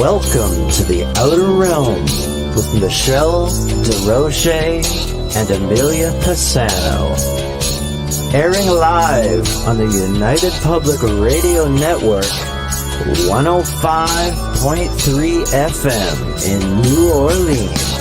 Welcome to the Outer Realm with Michelle DeRoche and Amelia Pisano. Airing live on the United Public Radio Network, 105.3 FM in New Orleans.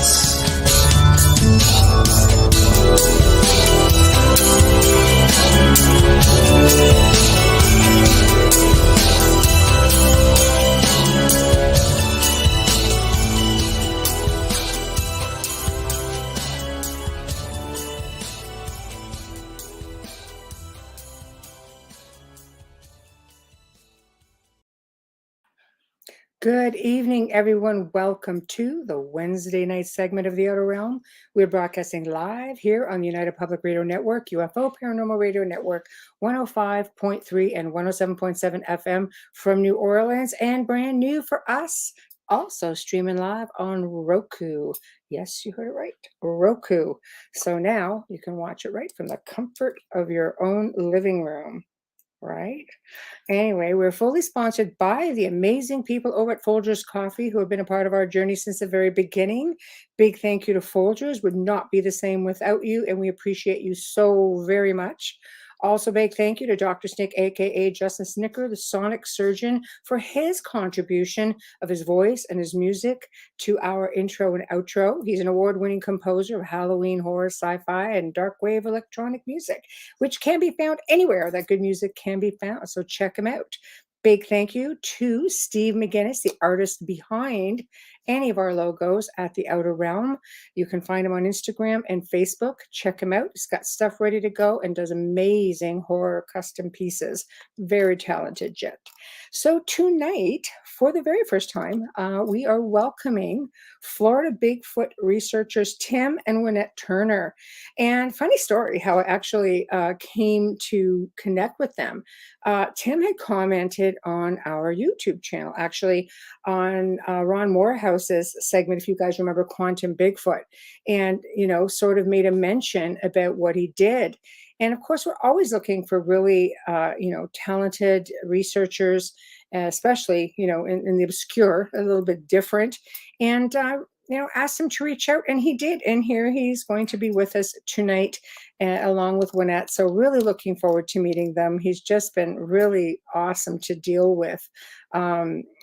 Good evening, everyone. Welcome to the Wednesday night segment of The Outer Realm. We're broadcasting live here on the United Public Radio Network, UFO Paranormal Radio Network, 105.3 and 107.7 FM from New Orleans, and brand new for us, also streaming live on Roku. Yes, you heard it right, Roku. So now you can watch it right from the comfort of your own living room, right? Anyway, we're fully sponsored by the amazing people over at Folgers Coffee who have been a part of our journey since the very beginning. Big thank you to Folgers. Would not be the same without you, and we appreciate you so very much. Also, big thank you to Dr. Snick, aka Justin Snicker, the sonic surgeon, for his contribution of his voice and his music to our intro and outro. He's an award-winning composer of Halloween, horror, sci-fi, and dark wave electronic music, which can be found anywhere that good music can be found. So check him out. Big thank you to Steve McGinnis, the artist behind any of our logos at The Outer Realm. You can find him on Instagram and Facebook. Check him out. He's got stuff ready to go and does amazing horror custom pieces. Very talented gent. So tonight, for the very first time, we are welcoming Florida Bigfoot researchers Tim and Waynette Turner. And funny story how I actually came to connect with them. Tim had commented on our YouTube channel, actually on Ron Morehouse's segment, if you guys remember Quantum Bigfoot, and, you know, sort of made a mention about what he did. And of course, we're always looking for really, talented researchers, especially, in the obscure, a little bit different. And, asked him to reach out, and he did. And here he's going to be with us tonight, along with Waynette. So really looking forward to meeting them. He's just been really awesome to deal with,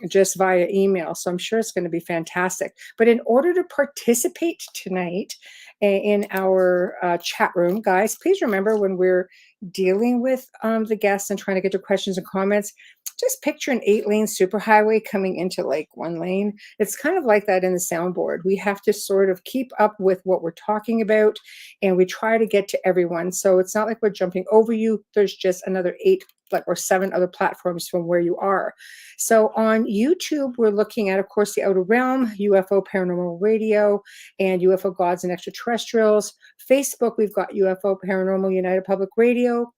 just via email. So I'm sure it's going to be fantastic. But in order to participate tonight in our chat room, guys, please remember when we're dealing with the guests and trying to get to questions and comments, just picture an 8-lane superhighway coming into like one lane. It's kind of like that in the soundboard. We have to sort of keep up with what we're talking about, and we try to get to everyone. So it's not like we're jumping over you. There's just another 8 or 7 other platforms from where you are. So on YouTube, we're looking at, of course, The Outer Realm, UFO Paranormal Radio, and UFO Gods and Extraterrestrials. Facebook, we've got UFO Paranormal United Public Radio,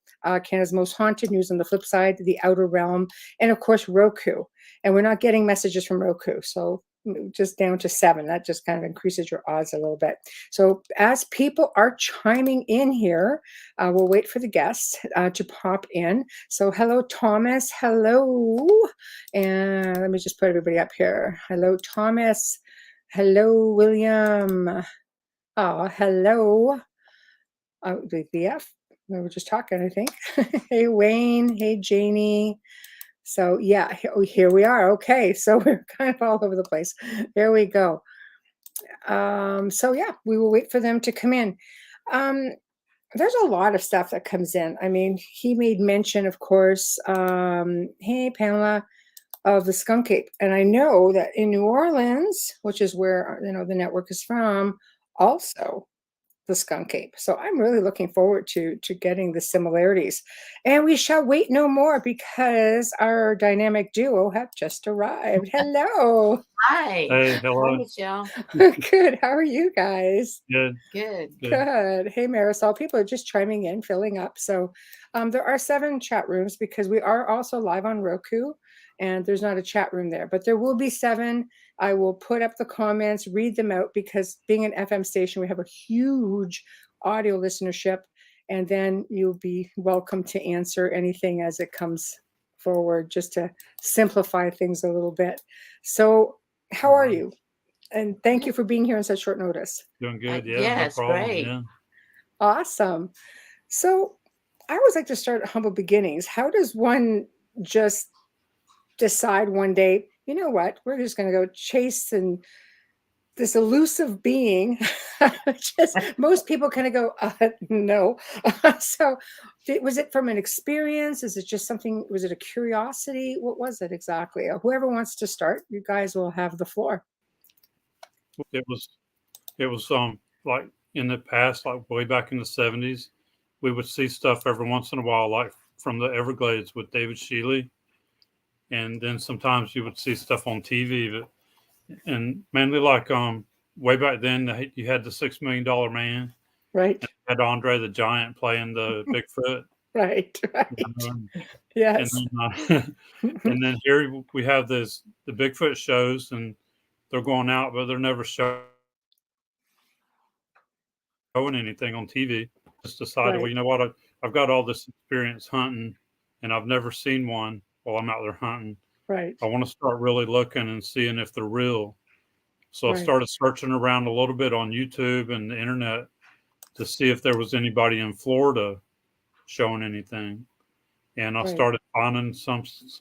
Canada's Most Haunted, News on the Flip Side, The Outer Realm, and of course, Roku. And we're not getting messages from Roku, so just down to 7. That just kind of increases your odds a little bit. So as people are chiming in here, we'll wait for the guests to pop in. So hello, Thomas. Hello. And let me just put everybody up here. Hello, Thomas. Hello, William. Oh, hello. BF. We were just talking, I think. Hey, Wayne. Hey, Janie. So yeah, here we are. Okay, so we're kind of all over the place. There we go. So yeah, we will wait for them to come in. There's a lot of stuff that comes in. I mean, he made mention, of course, hey, Pamela, of the Skunk Ape. And I know that in New Orleans, which is where, the network is from, also the Skunk Ape. So I'm really looking forward to getting the similarities. And we shall wait no more because our dynamic duo have just arrived. Hello. Hi. Hey, hello. Hi, Michelle. Good. How are you guys? Good. Good. Good. Hey, Marisol. People are just chiming in, filling up. So there are 7 chat rooms because we are also live on Roku, and there's not a chat room there, but there will be 7. I will put up the comments, read them out, because being an FM station, we have a huge audio listenership, and then you'll be welcome to answer anything as it comes forward, just to simplify things a little bit. So How are you? And thank you for being here on such short notice. Doing good. Yeah, no Yes, problem. great. Yeah. Awesome. So I always like to start at humble beginnings. How does one just decide one day, you know what, we're just going to go chase and this elusive being? Just most people kind of go, no. So was it from an experience? Is it just something? Was it a curiosity? What was it exactly? Whoever wants to start, you guys will have the floor. It was like in the past, like way back in the 70s, we would see stuff every once in a while, like from the Everglades with David Shealy. And then sometimes you would see stuff on TV, and mainly like way back then you had the $6 million Man, Right. and had Andre the Giant playing the Bigfoot. Right. And, Yes. and then here we have the Bigfoot shows, and they're going out, but they're never showing anything on TV. Just decided, well, you know what? I've got all this experience hunting, and I've never seen one while I'm out there hunting. Right. I want to start really looking and seeing if they're real. So I started searching around a little bit on YouTube and the internet to see if there was anybody in Florida showing anything. And I started finding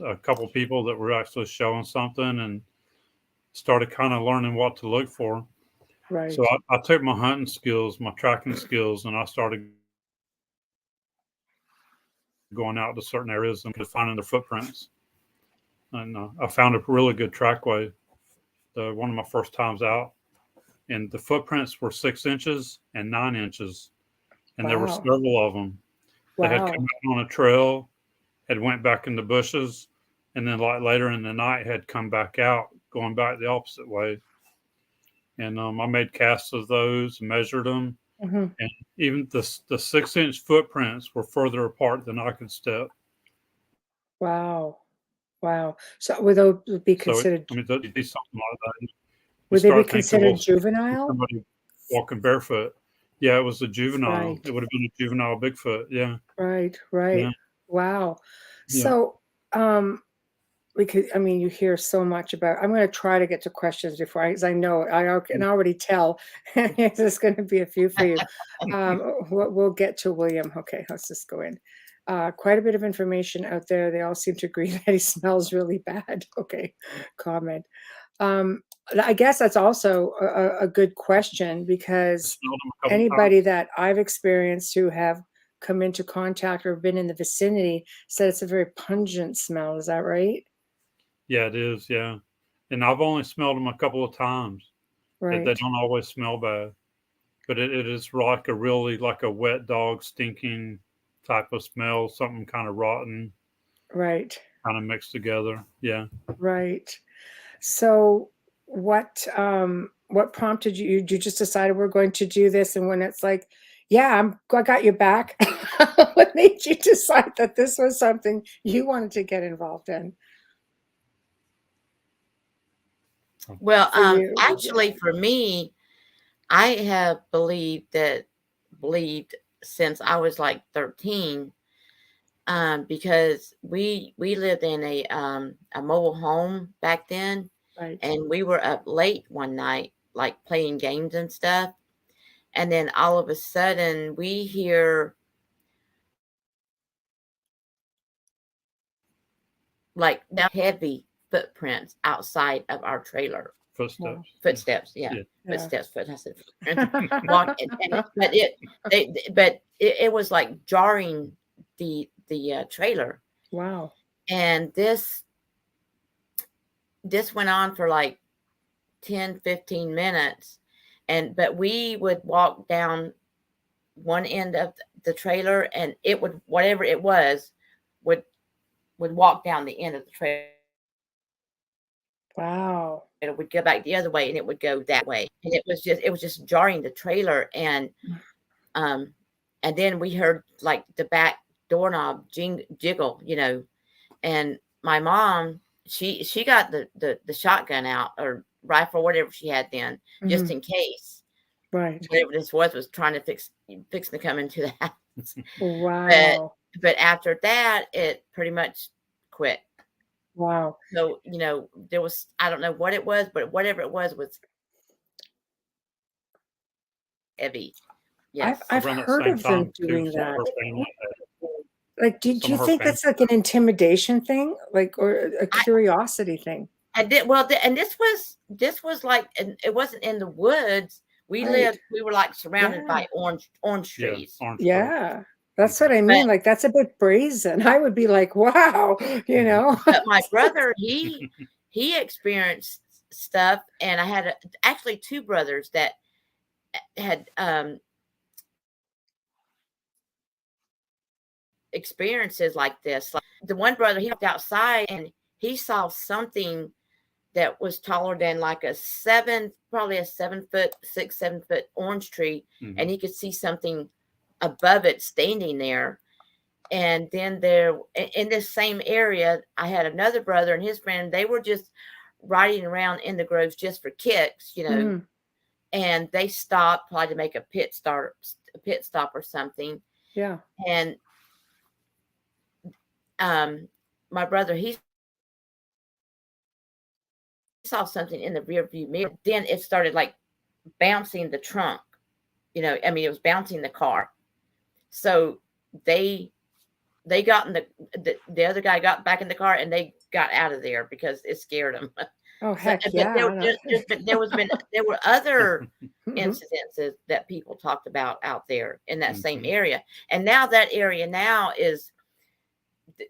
a couple people that were actually showing something, and started kind of learning what to look for. Right. So I took my hunting skills, my tracking skills, and I started going out to certain areas and finding their footprints. And I found a really good trackway one of my first times out. And the footprints were 6 inches and 9 inches. And there were several of them. They had come out on a trail, had went back in the bushes, and then like later in the night had come back out, going back the opposite way. And I made casts of those, measured them, and even the 6-inch footprints were further apart than I could step. Wow. So would those be considered? So they'd be something like that. Would they be considered juvenile? Somebody walking barefoot. Yeah, it was a juvenile. Right. It would have been a juvenile Bigfoot. Yeah. Right. Yeah. Wow. Yeah. So, you hear so much about. I'm going to try to get to questions before because I know I can already tell there's going to be a few for you. We'll get to William. Okay, let's just go in. Quite a bit of information out there. They all seem to agree that he smells really bad. Okay, comment. I guess that's also a good question because anybody that I've experienced who have come into contact or been in the vicinity said it's a very pungent smell. Is that right? Yeah, it is. Yeah. And I've only smelled them a couple of times. Right. They don't always smell bad, but it is like a wet dog stinking type of smell, something kind of rotten. Right. Kind of mixed together. Yeah. Right. So what prompted you? You just decided we're going to do this, and when it's like, yeah, I got your back. What made you decide that this was something you wanted to get involved in? Well, actually, for me, I have believed since I was like 13, because we lived in a mobile home back then, and we were up late one night, like playing games and stuff, and then all of a sudden we hear like heavy footprints outside of our trailer. Footsteps. Yeah. Footsteps. I said walking, but it was like jarring the trailer. Wow. And this went on for like 10, 15 minutes, but we would walk down one end of the trailer, and it would, whatever it was, would walk down the end of the trailer. Wow. It would go back the other way, and it would go that way, and it was just jarring the trailer, and then we heard like the back doorknob jiggle, and my mom, she got the shotgun out, or rifle, whatever she had then, just in case, whatever this was trying to fix to come into the house. Wow. But after that, it pretty much quit. Wow. So, there was, I don't know what it was, but whatever it was heavy. Yes. I've Around that heard same of them time, too, doing some of that. her family Like, do some you of her think family. that's like an intimidation thing, like, or a I, curiosity thing? I did well, and this was like, and it wasn't in the woods. Right. We were like surrounded Yeah. by orange Yeah, trees. orange trees. Yeah. That's what Mhm. I But mean. Like, that's a bit brazen. I would be like, wow, you know? my brother, he experienced stuff, and I had actually two brothers that had experiences like this. Like the one brother, he walked outside and he saw something that was taller than like probably a 7 foot, 6, 7 foot orange tree, Mhm. and he could see something above it standing there. And then there, in this same area, I had another brother and his friend. They were just riding around in the groves just for kicks, Mhm. and they stopped probably to make a pit stop or something. Yeah. And my brother, he saw something in the rear view mirror. Then it started like bouncing the trunk. I mean, it was bouncing the car. So they got in the other guy got back in the car and they got out of there because it scared them. Oh, So, heck but yeah. there were other Mhm. incidences that people talked about out there in that same Mhm. area. And now that area now is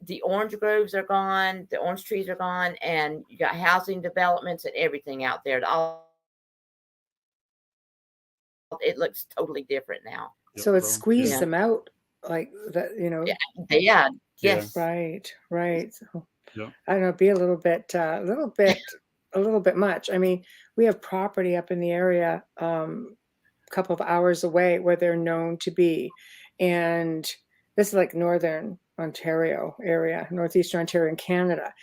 the orange groves are gone, the orange trees are gone, and you got housing developments and everything out there. It looks totally different now. Yep, So it bro. squeezed Yeah. them out like that, you know? Yeah. Yeah. Yeah. Yes. Right. Right. So, Yeah. I don't know, be a little bit much. I mean, we have property up in the area, a couple of hours away where they're known to be. And this is like northern Ontario area, northeastern Ontario in Canada.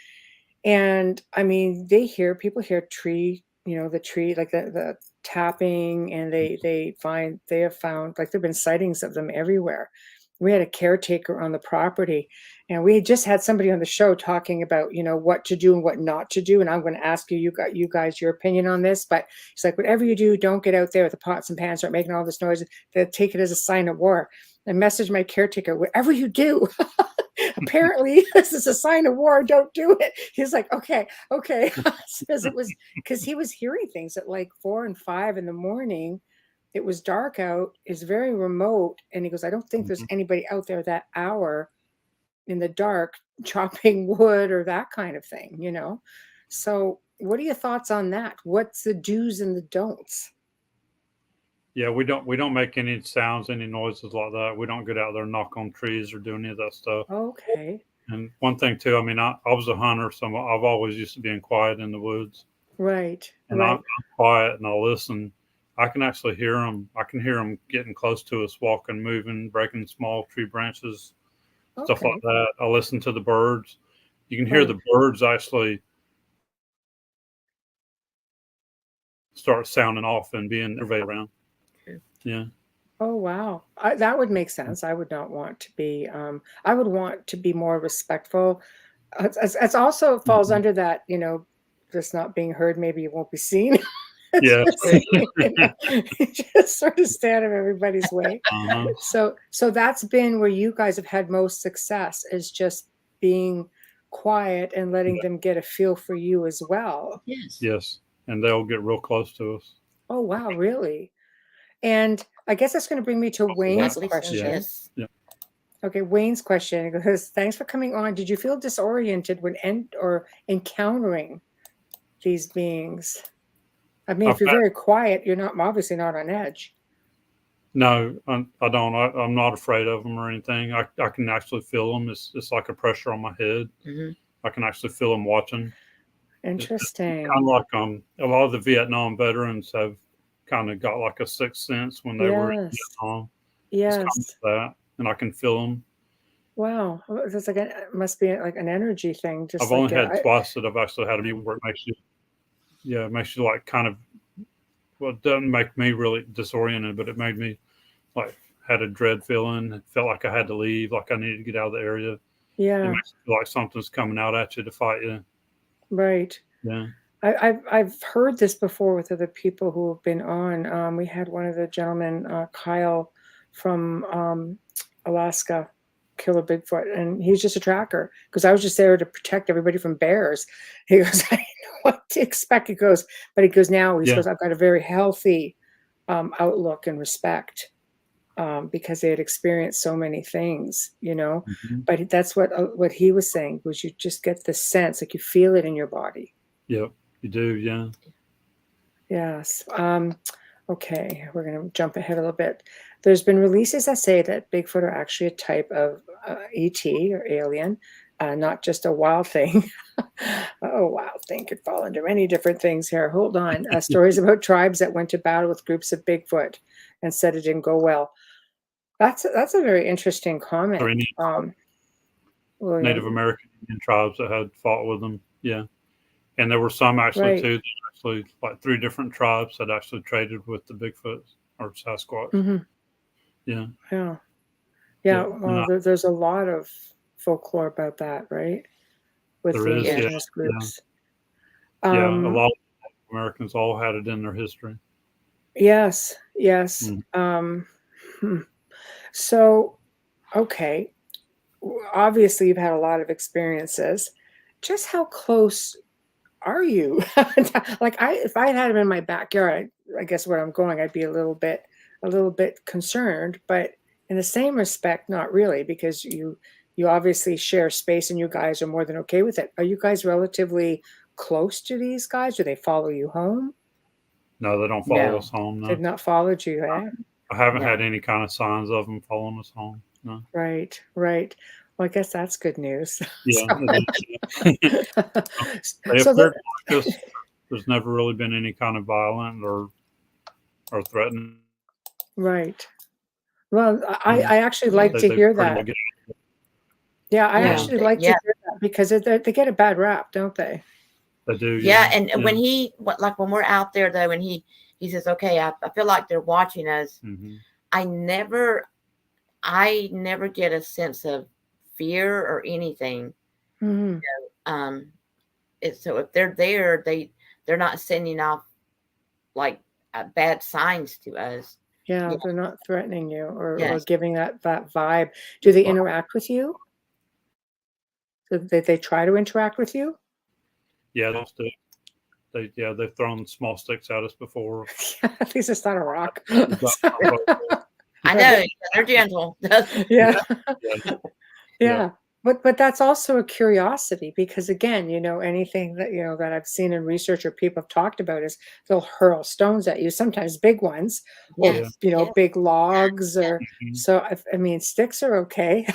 And I mean, people hear the tree, like the tapping, and they have found, like, there've been sightings of them everywhere. We had a caretaker on the property, and we had just had somebody on the show talking about, what to do and what not to do. And I'm going to ask you guys, your opinion on this. But it's like, whatever you do, don't get out there with the pots and pans, start making all this noise. They take it as a sign of war. I messaged my caretaker, whatever you do, apparently this is a sign of war, don't do it. He's like, okay. Because he was hearing things at like 4 and 5 in the morning. It was dark out, it's very remote, and he goes, I don't think there's Mhm. anybody out there that hour in the dark chopping wood or that kind of thing. So what are your thoughts on that? What's the do's and the don'ts? Yeah, we don't make any sounds, any noises like that. We don't get out there and knock on trees or do any of that stuff. Okay. And one thing too, I mean, I was a hunter, so I've always used to being quiet in the woods, Right. and Right. I'm quiet and I'll listen. I can actually hear them. I can hear them getting close to us, walking, moving, breaking small tree branches, stuff like Okay. that. I listen to the birds. You can hear Right. the birds actually start sounding off and being surveyed around. Yeah. Oh, wow. That would make sense. I would not want to be, I would want to be more respectful. It's also falls Mhm. under that, just not being heard, maybe you won't be seen. It's Yes. just, you just sort of stay out of everybody's way. Uh-huh. So that's been where you guys have had most success, is just being quiet and letting Yeah. them get a feel for you as well. Yes. Yes. And they'll get real close to us. Oh, wow, really? And I guess that's going to bring me to Close to Wayne's that. I believe so. Yeah. question. Yes. Yeah. Okay, Wayne's question. It goes, thanks for coming on. Did you feel disoriented when encountering these beings? I mean, I've if you're had very quiet, you're not obviously not on edge. no, I don't. I'm not afraid of them or anything. I can actually feel them. It's like a pressure on my head. Hmm. I can actually feel them watching. It's kind Interesting. of like a lot of the Vietnam veterans have kind of got like a sixth sense when they were in Yes. Vietnam. It's kind of Yes. that, and I can feel them. Wow. That's like it must be like an energy thing, I've just only like had twice that I've actually had a view where it makes you, yeah, it makes you like kind of, well, it doesn't make me really disoriented, but it made me like had a dread feeling. It felt like I had to leave, like I needed to get out of the area. It yeah. makes you feel like something's coming out at you to fight you. Right. Yeah. I've heard this before with other people who have been on. We had one of the gentlemen, Kyle from Alaska, kill a Bigfoot, and he's just a tracker because I was just there to protect everybody from bears. He goes, I didn't know what to expect. He goes, but he goes now. He Yeah. goes, I've got a very healthy outlook and respect because they had experienced so many things, you know. Mhm. But that's what he was saying was you just get the sense, like you feel it in your body. Yep. You do. Yeah. Yes. Okay, we're going to jump ahead a little bit. There's been releases that say that Bigfoot are actually a type of ET or alien, not just a wild thing. Oh, wild thing could fall under many different things here. Hold on. Stories about tribes that went to battle with groups of Bigfoot and said it didn't go well. That's a very interesting comment. Or any Well, yeah, Native American Indian tribes that had fought with them. Yeah. And there were some actually right. too. Actually, like 3 different tribes that actually traded with the Bigfoot or Sasquatch. Mm-hmm. Yeah. Yeah. Yeah. Well, there's a lot of folklore about that, right? With There the is. Yeah. indigenous groups. Yeah. A lot of Americans all had it in their history. Yes. Yes. Mm. So, okay. Obviously, you've had a lot of experiences. Just how close are you? Like if I had him in my backyard, I guess where I'm going, I'd be a little bit concerned, but in the same respect, not really, because you obviously share space and you guys are more than okay with it. Are you guys relatively close to these guys? Do they follow you home? No, they don't follow us home. No. They've not followed you, eh? I haven't had any kind of signs of them following us home. No. Right. Well, I guess that's good news. Yeah. They So appear to like us. There's never really been any kind of violent or threatening. right. Well, I actually like to They hear pretty that. well get. Yeah, I Yeah. actually like to hear that because they get a bad rap, don't they? They do. Yeah, and when when we're out there though, and he says, "Okay, I feel like they're watching us." Mm-hmm. I never get a sense of fear or anything. Mm-hmm. So if they're there, they're not sending off like bad signs to us. Yeah, they're not threatening you or Yes. giving that vibe. Do they interact with you? So they try to interact with you? Yeah, they've thrown small sticks at us before. At least it's not a rock. I know they're gentle. Yeah. Yeah. But that's also a curiosity because again, anything that that I've seen in research or people have talked about is they'll hurl stones at you, sometimes big ones, or Yes. big logs, or Mhm. so. I mean, sticks are okay.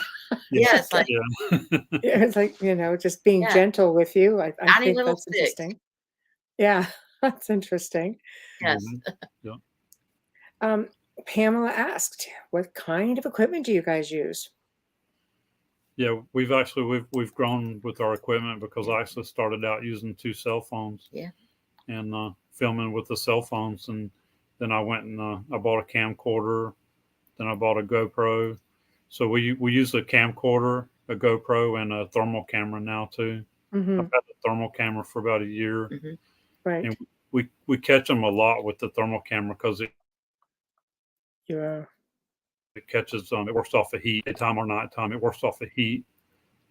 Yes, like It's like just being gentle with you. I tiny think little that's sticks. interesting. Yeah, that's interesting. Yes. Mhm. Yeah. Pamela asked, "What kind of equipment do you guys use?" Yeah, we've grown with our equipment because I actually started out using 2 cell phones. Yeah. And filming with the cell phones, and then I went and I bought a camcorder. Then I bought a GoPro. So we use a camcorder, a GoPro, and a thermal camera now too. Mm-hmm. I've had the thermal camera for about a year, Mm-hmm. Right. and we catch them a lot with the thermal camera because it catches it works off of heat, daytime or nighttime. It works off of heat,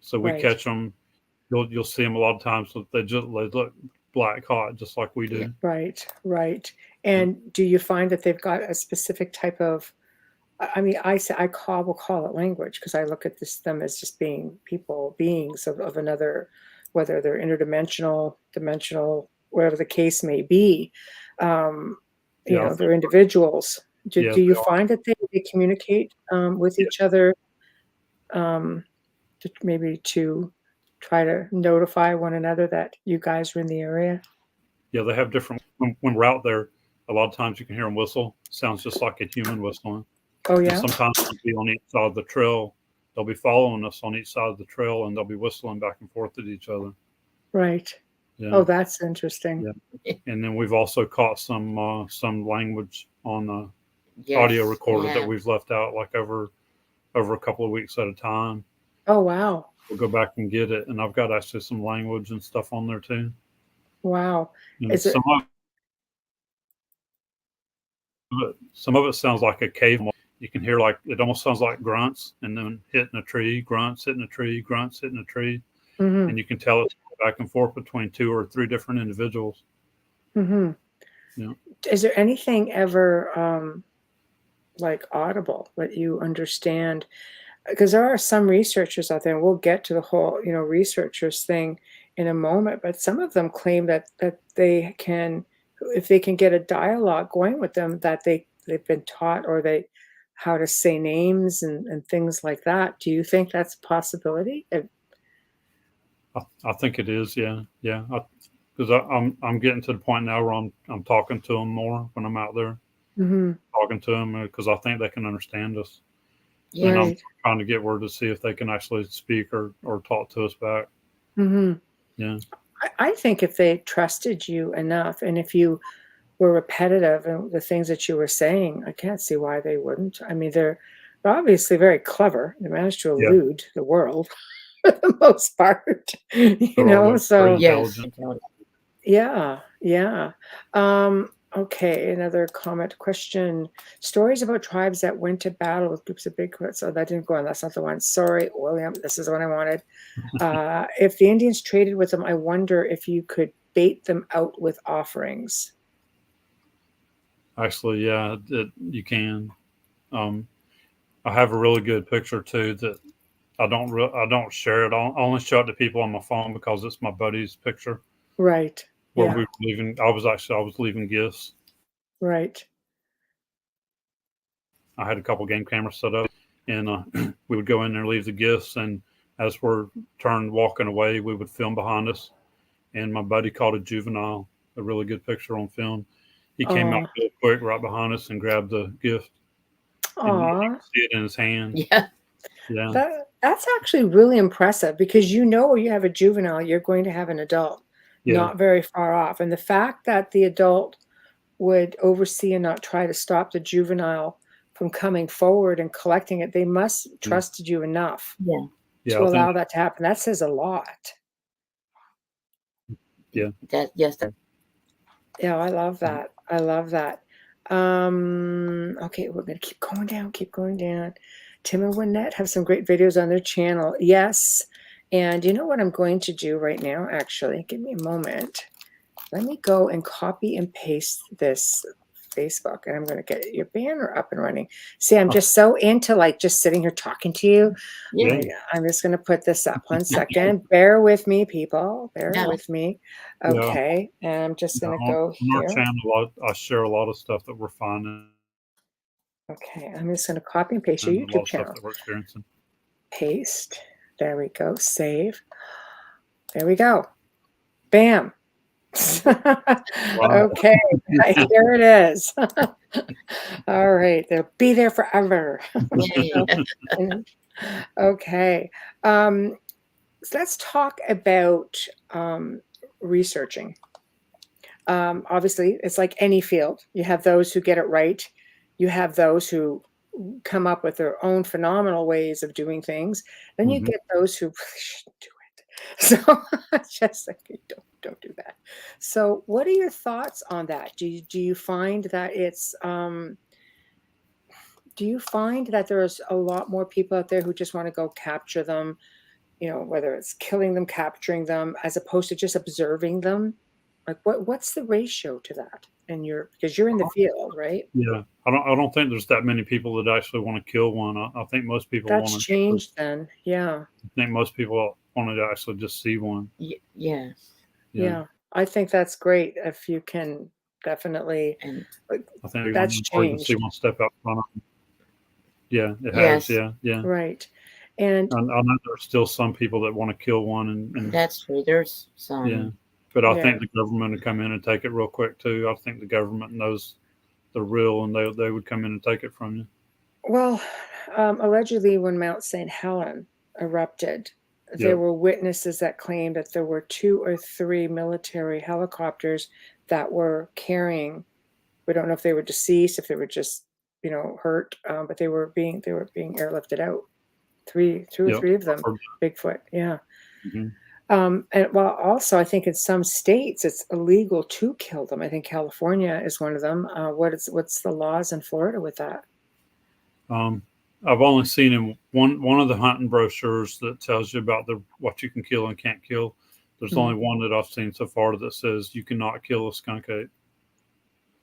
so we catch them. You'll see them a lot of times. They look black hot, just like we do. Right. And do you find that they've got a specific type of? I mean, we'll call it language because I look at them as just being beings of another, whether they're interdimensional, dimensional, whatever the case may be. They're individuals. Do you find that they communicate with each other, maybe to try to notify one another that you guys are in the area? Yeah, they have different. When we're out there, a lot of times you can hear them whistle. Sounds just like a human whistling. Oh yeah. And sometimes they'll be on each side of the trail. They'll be following us on each side of the trail, and they'll be whistling back and forth at each other. Right. Yeah. Oh, that's interesting. Yeah. And then we've also caught some language on the audio recorder that we've left out like over a couple of weeks at a time. Oh wow. We'll go back and get it, and I've got actually some language and stuff on there too. Wow. And Is it some of it sounds like a cave. You can hear like it almost sounds like grunts, and then hitting a tree, grunts hitting a tree, grunts hitting a tree, mhm, and you can tell it's back and forth between 2 or 3 different individuals. mhm. Yeah. Is there anything ever like audible that you understand? Because there are some researchers out there, and we'll get to the whole, researchers thing in a moment, but some of them claim that they can, if they can get a dialogue going with them, that they've been taught or they how to say names and things like that. Do you think that's a possibility? I think it is. Yeah, yeah. Because I'm getting to the point now where I'm talking to them more when I'm out there Mhm. talking to them because I think they can understand us, Yeah. and I'm Right. trying to get word to see if they can actually speak or talk to us back. Mhm. Yeah, I think if they trusted you enough, and if you were repetitive in the things that you were saying, I can't see why they wouldn't. I mean, they're obviously very clever. They managed to yeah. elude the world for the most part, They're all like very so Yes. intelligent. yeah, yeah. Okay, another comment question. Stories about tribes that went to battle with groups of Bigfoot. So that didn't go on. That's not the one. Sorry, William. This is the one I wanted. If the Indians traded with them, I wonder if you could bait them out with offerings. Actually, yeah, you can. Um, I have a really good picture too that I don't share it. I only show it to people on my phone because it's my buddy's picture Right. where Yeah. we were leaving. I was leaving gifts. Right. I had a couple game cameras set up, and we would go in there and leave the gifts. And as we're turned walking away, we would film behind us. And my buddy caught a juvenile, a really good picture on film. He came out Aw. real quick right behind us and grabbed the gift, and you Aw. could see it in his hand. Yeah. Yeah, That's actually really impressive because you have a juvenile, you're going to have an adult yeah, not very far off. And the fact that the adult would oversee and not try to stop the juvenile from coming forward and collecting it, they must mm, trusted you enough Yeah. yeah. to I think allow that to happen. That says a lot. yeah. Yes. Yeah, I love Mm. that. I love that. Okay, we're gonna keep going down, keep going down. Tim and Wynette have some great videos on their channel. Yes. And you know what I'm going to do right now, actually? Give me a moment. Let me go and copy and paste this Facebook, and I'm going to get your banner up and running. See, I'm Oh, just so into like just sitting here talking to you. Yeah. yeah. I'm just going to put this up. One second. Bear with me, people. Bear No. with me. Yeah. Okay. And I'm just Yeah, going to go on our here. channel, I share a lot of stuff that we're finding Okay. I'm just going to copy and paste your and a lot YouTube of stuff channel. that we're experiencing. Paste. There we go. Save. There we go. Bam. Wow. Okay, here it is. All right, they'll be there forever. Yeah. Okay, so let's talk about researching. Obviously, it's like any field. You have those who get it right. You have those who come up with their own phenomenal ways of doing things. Then you Mhm. get those who really shouldn't do it. So just like don't do that. So what are your thoughts on that? Do you find that it's do you find that there's a lot more people out there who just want to go capture them, whether it's killing them, capturing them, as opposed to just observing them? Like what's the ratio to that? And because you're in the field, right? Yeah, I don't think there's that many people that actually want to kill one. I think most people That's want to. changed then. Yeah. I think most people want to actually just see one. Yes. Yeah, Yeah. I think that's great if you can definitely And like, I think that's or even see changed. one step out front of them. Yeah, it has. yes, Yeah, yeah. Right. And I know there's still some people that want to kill one, and that's true. There's yeah, some. but I yeah. think the government would come in and take it real quick too. I think the government knows the real, and they would come in and take it from you. Well, allegedly, when Mount St. Helen erupted, there Yep. were witnesses that claimed that there were 2 or 3 military helicopters that were carrying. We don't know if they were deceased, if they were just, hurt, but they were being airlifted out. Two or Yep. three of I've them, heard Bigfoot. Yeah. that. Mhm. And well, also, I think in some states it's illegal to kill them. I think California is one of them. What's the laws in Florida with that? I've only seen in one of the hunting brochures that tells you about what you can kill and can't kill. There's only one that I've seen so far that says you cannot kill a skunk ape.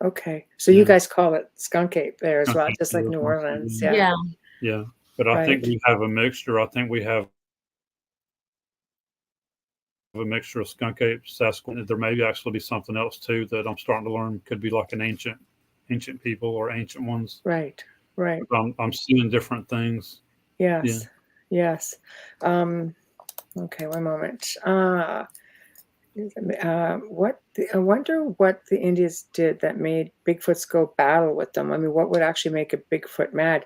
Okay, so you guys call it skunk ape there as well, just like New Yeah. Orleans. Yeah. Yeah. But I think we have a mixture. I think we have a mixture of skunk ape, Sasquatch. There may actually be something else too that I'm starting to learn could be like an ancient people or ancient ones. Right. I'm seeing different things. Yes. Yes. Okay, one moment. I wonder what the Indians did that made Bigfoots go battle with them. I mean, what would actually make a Bigfoot mad?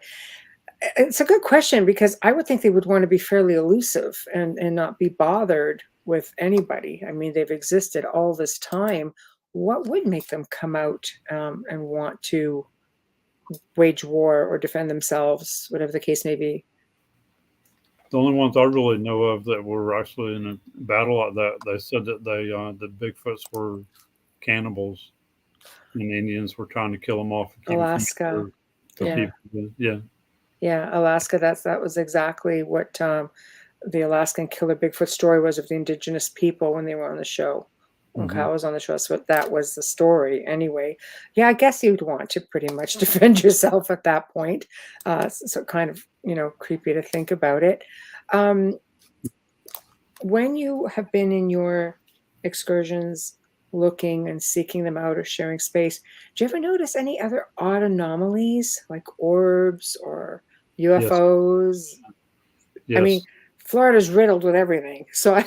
It's a good question, because I would think they would want to be fairly elusive and not be bothered with anybody. I mean, they've existed all this time. What would make them come out and want to wage war or defend themselves, whatever the case may be? The only ones I really know of that were actually in a battle like that, they said that the Bigfoots were cannibals, and the Indians were trying to kill them off. And keep Alaska. them from Yeah, Alaska. That was exactly what the Alaskan killer Bigfoot story was of the indigenous people when they were on the show. When Kyle was on the show, so that was the story anyway. Yeah, I guess you'd want to pretty much defend yourself at that point. So kind of, creepy to think about it. When you have been in your excursions looking and seeking them out or sharing space, do you ever notice any other odd anomalies like orbs or UFOs? Yes. I mean, Florida's riddled with everything, so I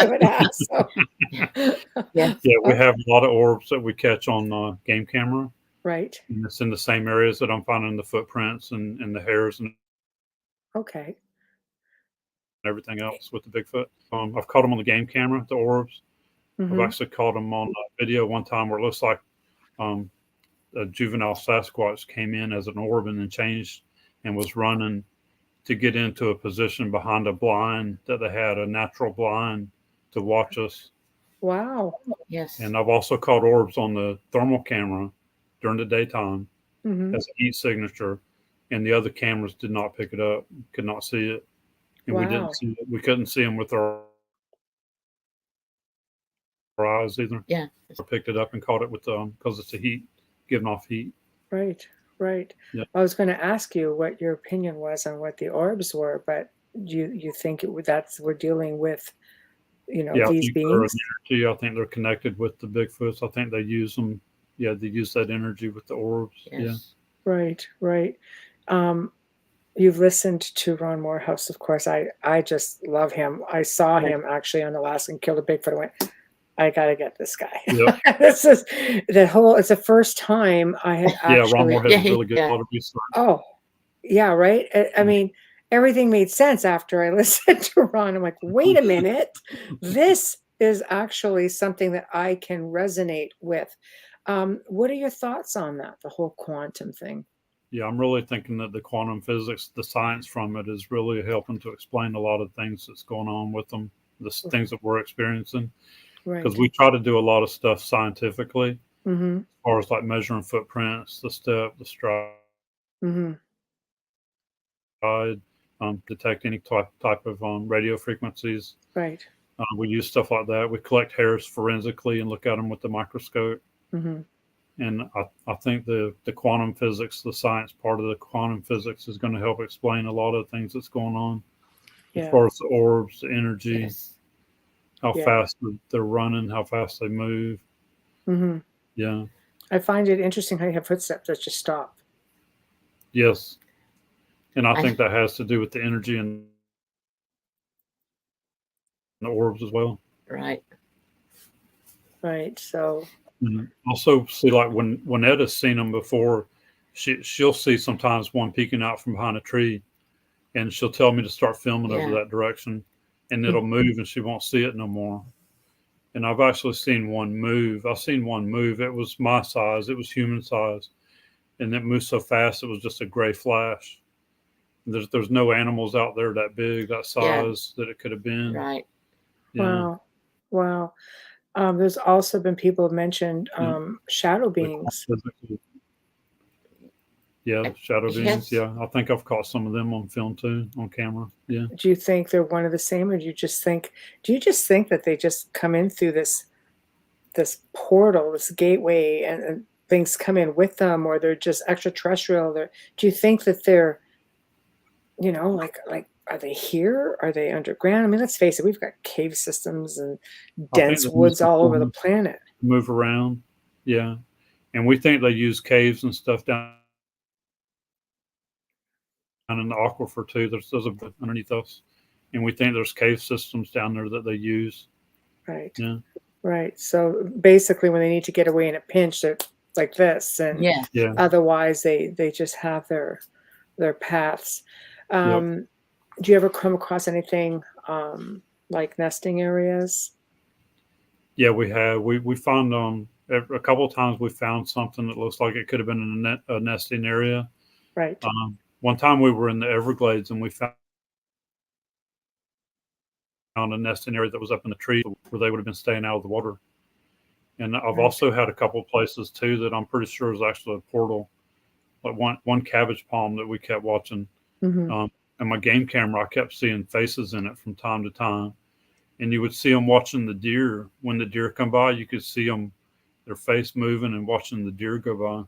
would ask. So. Yeah. Yeah, we have a lot of orbs that we catch on game camera. Right. And it's in the same areas that I'm finding the footprints and the hairs and Okay. everything else with the Bigfoot. I've caught them on the game camera, the orbs. I've actually caught them on video one time where it looks like a juvenile Sasquatch came in as an orb and then changed and was running to get into a position behind a blind that they had, a natural blind, to watch us. Wow. Yes. And I've also caught orbs on the thermal camera during the daytime as a heat signature, and the other cameras did not pick it up, could not see it, and we didn't see it. We couldn't see them with our eyes either. Yeah. I picked it up and caught it with because it's a heat, giving off heat. Right. Yeah. I was going to ask you what your opinion was on what the orbs were, but you think we're dealing with, these beings? Energy. I think they're connected with the Bigfoots. I think they use them. Yeah, they use that energy with the orbs. Yes. Yeah. Right. You've listened to Ron Morehouse, of course. I just love him. I saw him actually on Alaskan Killer Bigfoot. I went, I gotta get this guy. Yep. This is it's the first time I had actually. Ron Moore has really good lot of research. Oh, yeah, right. I mean, everything made sense after I listened to Ron. I'm like, wait a minute, this is actually something that I can resonate with. What are your thoughts on that? The whole quantum thing. Yeah, I'm really thinking that the quantum physics, the science from it, is really helping to explain a lot of things that's going on with them, the things that we're experiencing. Because we try to do a lot of stuff scientifically, as far as like measuring footprints, the step, the stride, detect any type of radio frequencies. Right. We use stuff like that. We collect hairs forensically and look at them with the microscope. And I think the quantum physics, the science part of the quantum physics, is going to help explain a lot of things that's going on, as far as the orbs, the energy. Yes. How fast they're running, how fast they move. Yeah. I find it interesting how you have footsteps that just stop. Yes. And I think that has to do with the energy and the orbs as well. Right. So. Also, see, like when Waynette's seen them before, she'll see sometimes one peeking out from behind a tree, and she'll tell me to start filming over that direction. And it'll move and she won't see it no more. And I've actually seen one move. I've seen one move. It was my size. It was human size. And it moved so fast, it was just a gray flash. There's no animals out there that big, that size that it could have been. Right. Wow. Wow. There's also been people have mentioned Yeah. shadow They beings. physically- Yeah, shadow beings. Yes. Yeah, I think I've caught some of them on film too, on camera. Yeah. Do you think they're one of the same, or do you just think that they just come in through this portal, this gateway, and things come in with them, or they're just extraterrestrial? Do you think that they're, like are they here? Are they underground? I mean, let's face it, we've got cave systems and I think dense they use woods the all over the forms to planet. move around. Yeah. And we think they use caves and stuff down in the aquifer too. There's a bit underneath us. And we think there's cave systems down there that they use. Right. Yeah. Right. So basically, when they need to get away in a pinch, they're like this, and Yeah. Yeah. otherwise they just have their paths. Yep. Do you ever come across anything like nesting areas? Yeah, we have. We found a couple of times we found something that looks like it could have been a nesting area. Right. One time we were in the Everglades and we found a nesting area that was up in the tree where they would have been staying out of the water. And I've Right. also had a couple of places too that I'm pretty sure is actually a portal. Like one cabbage palm that we kept watching. Hmm. And my game camera, I kept seeing faces in it from time to time. And you would see them watching the deer. When the deer come by, you could see them, their face moving and watching the deer go by.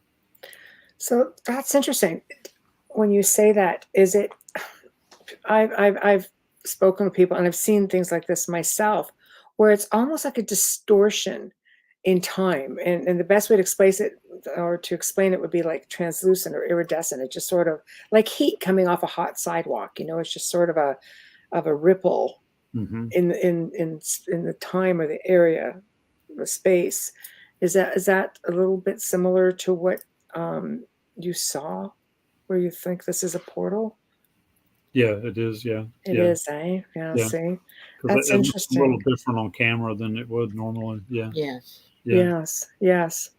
So that's interesting. When you say that, is it? I've spoken with people and I've seen things like this myself, where it's almost like a distortion in time. And the best way to explain it would be like translucent or iridescent. It's just sort of like heat coming off a hot sidewalk. It's just sort of a ripple Mm-hmm. in the time or the area, the space. Is that a little bit similar to what you saw, where you think this is a portal? Yeah, it is. Yeah. It is, eh? Yeah, Yeah. see? Because That's it looks a little interesting. different on camera than it would normally. Yeah. Yes. Yeah. Yes.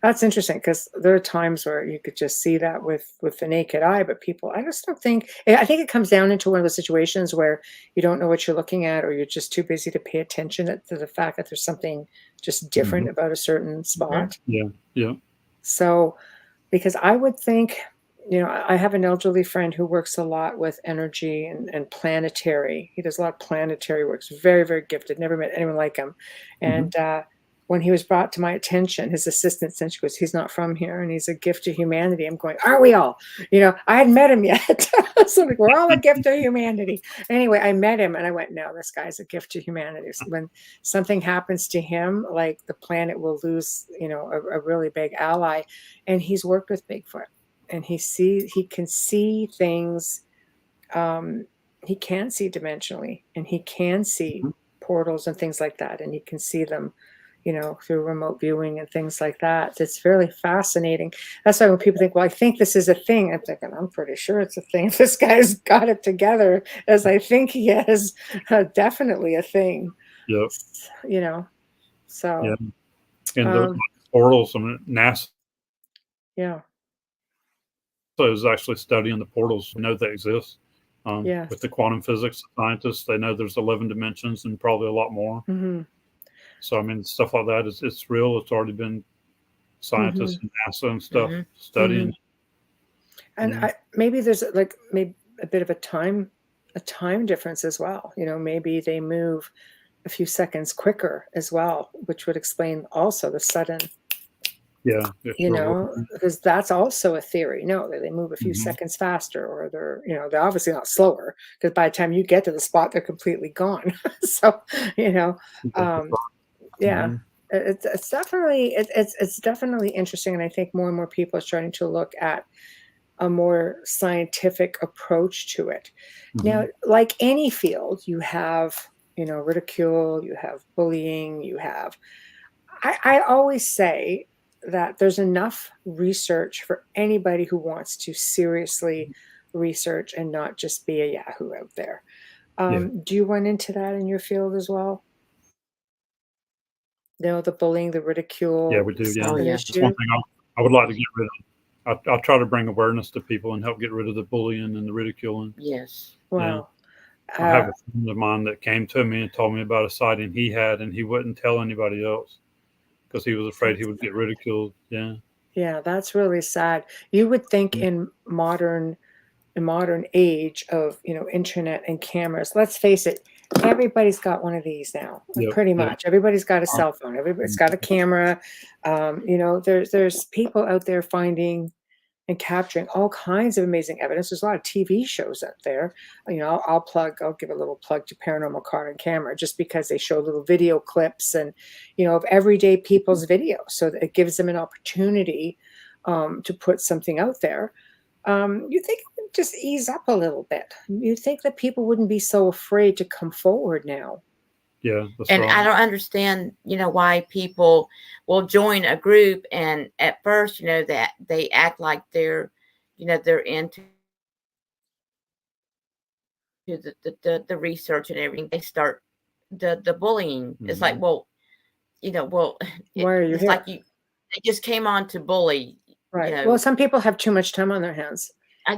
That's interesting, because there are times where you could just see that with the naked eye, but people, I just don't think, I think it comes down into one of those situations where you don't know what you're looking at, or you're just too busy to pay attention to the fact that there's something just different about a certain spot. Yeah. Yeah. So, because I would think, I have an elderly friend who works a lot with energy and planetary. He does a lot of planetary work. He's very, very gifted. Never met anyone like him. And when he was brought to my attention, his assistant said, she goes, he's not from here and he's a gift to humanity. I'm going, aren't we all? I hadn't met him yet. So like, we're all a gift to humanity. Anyway, I met him and I went, no, this guy's a gift to humanity. So when something happens to him, like the planet will lose, a really big ally. And he's worked with Bigfoot. And he can see things. He can see dimensionally, and he can see portals and things like that, and he can see them, through remote viewing and things like that. It's really fascinating. That's why when people think, well, I think this is a thing, I'm thinking, I'm pretty sure it's a thing. This guy's got it together, as I think he is. Definitely a thing. Yep. So Yeah. And the portals, NASA yeah. is actually studying the portals. We know they exist. Yes. With the quantum physics scientists, they know there's 11 dimensions and probably a lot more. Mm-hmm. So, stuff like that it's real. It's already been scientists and NASA and stuff studying. And maybe there's maybe a bit of a time difference as well. Maybe they move a few seconds quicker as well, which would explain also the sudden. Yeah. Because that's also a theory. No, they move a few seconds faster, or they're obviously not slower, because by the time you get to the spot, they're completely gone. So, yeah, it's definitely interesting. And I think more and more people are starting to look at a more scientific approach to it. Now, like any field, you have, ridicule, you have bullying, you have, I always say that there's enough research for anybody who wants to seriously research and not just be a Yahoo out there. Do you run into that in your field as well? The bullying, the ridicule. Yeah, we do. Yeah. An It's issue? one thing I would like to get rid of. I try to bring awareness to people and help get rid of the bullying and the ridiculing. Yes. Wow. I have a friend of mine that came to me and told me about a sighting he had, and he wouldn't tell anybody else because he was afraid he would get ridiculed. Yeah. Yeah, that's really sad. You would think in modern age of, internet and cameras, let's face it, everybody's got one of these now. Yep, Pretty yep. much everybody's got a cell phone. Everybody's got a camera. There's people out there finding and capturing all kinds of amazing evidence. There's a lot of TV shows out there. I'll give a little plug to Paranormal Caught on Camera, just because they show little video clips and, of everyday people's videos. So that it gives them an opportunity to put something out there. You think it would just ease up a little bit. You think that people wouldn't be so afraid to come forward now. Yeah, that's And right. I don't understand, why people will join a group, and at first, that they act like they're into the research and everything. They start the bullying. It's like, well, Why are you it's here? like they just came on to bully. Right. Well, some people have too much time on their hands.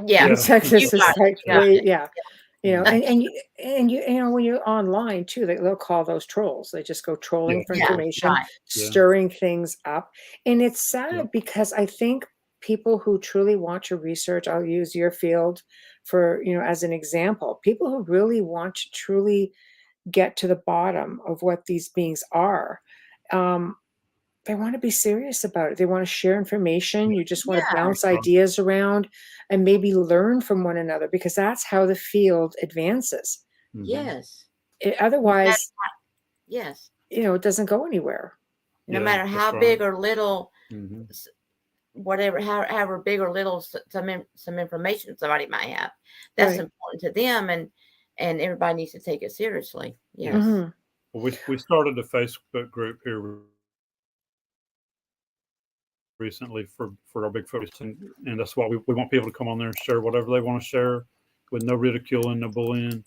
Yeah. In Texas, it's like, yeah. Yeah. And when you're online too, they'll call those trolls. They just go trolling for information, right. stirring things up. And it's sad Yeah. because I think people who truly want to research, I'll use your field for, as an example, people who really want to truly get to the bottom of what these beings are, they want to be serious about it. They want to share information. You just want to bounce ideas around and maybe learn from one another, because that's how the field advances. Mhm. Yes. Otherwise, yes. It doesn't go anywhere. No Yeah, matter that's how right. big or little, Mhm. whatever, however big or little some information somebody might have, that's Right. important to them, and everybody needs to take it seriously. Yes. Mhm. Well, we started a Facebook group here recently for our Bigfoot, and that's why we want people to come on there and share whatever they want to share, with no ridiculing, no bullying.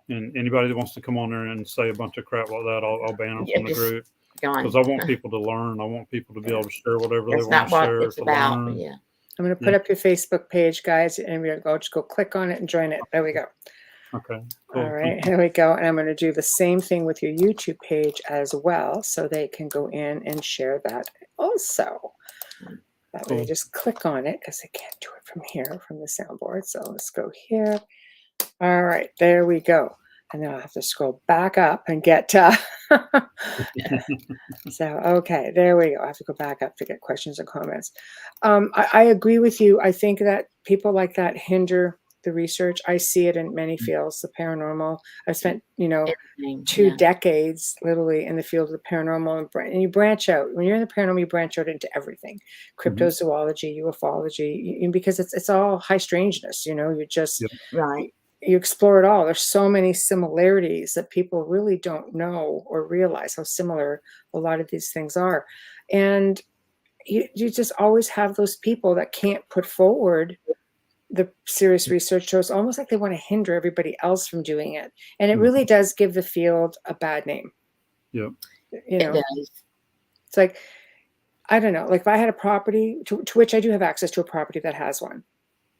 And anybody that wants to come on there and say a bunch of crap like that, I'll ban them from the group, because I want people to learn. I want people to be able to share whatever That's they not want to what share, it's to about. learn. Yeah. I'm going to put up your Facebook page, guys, and just go click on it and join it. There we go. Okay. Cool. All right, here we go. And I'm going to do the same thing with your YouTube page as well, so they can go in and share that also. That way, you just click on it, because I can't do it from here, from the soundboard. So let's go here. All right, there we go. And then I'll have to scroll back up and get so, okay, there we go. I have to go back up to get questions and comments. I agree with you. I think that people like that hinder the research. I see it in many fields, the paranormal. I've spent, 2 decades literally in the field of the paranormal, and you branch out. When you're in the paranormal, you branch out into everything: cryptozoology, ufology, because it's all high strangeness. You just Right. You explore it all. There's so many similarities that people really don't know or realize how similar a lot of these things are. And you just always have those people that can't put forward the serious research. So it's almost like they want to hinder everybody else from doing it. And it really does give the field a bad name. Yep. It does. It's like, I don't know, like if I had a property to which I do have access to a property that has one.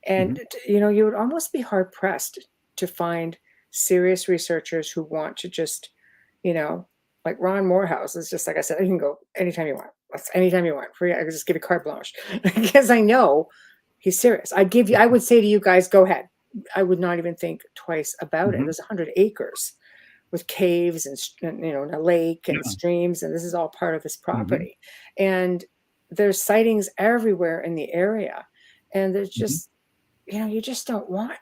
And, you would almost be hard pressed to find serious researchers who want to just, like Ron Morehouse is just, like I said, you can go anytime you want. Anytime you want. Free. I can just give you carte blanche, because I know he's serious. I would say to you guys, go ahead. I would not even think twice about it. There's 100 acres with caves and, a lake and streams. And this is all part of this property. And there's sightings everywhere in the area. And there's just, you just don't want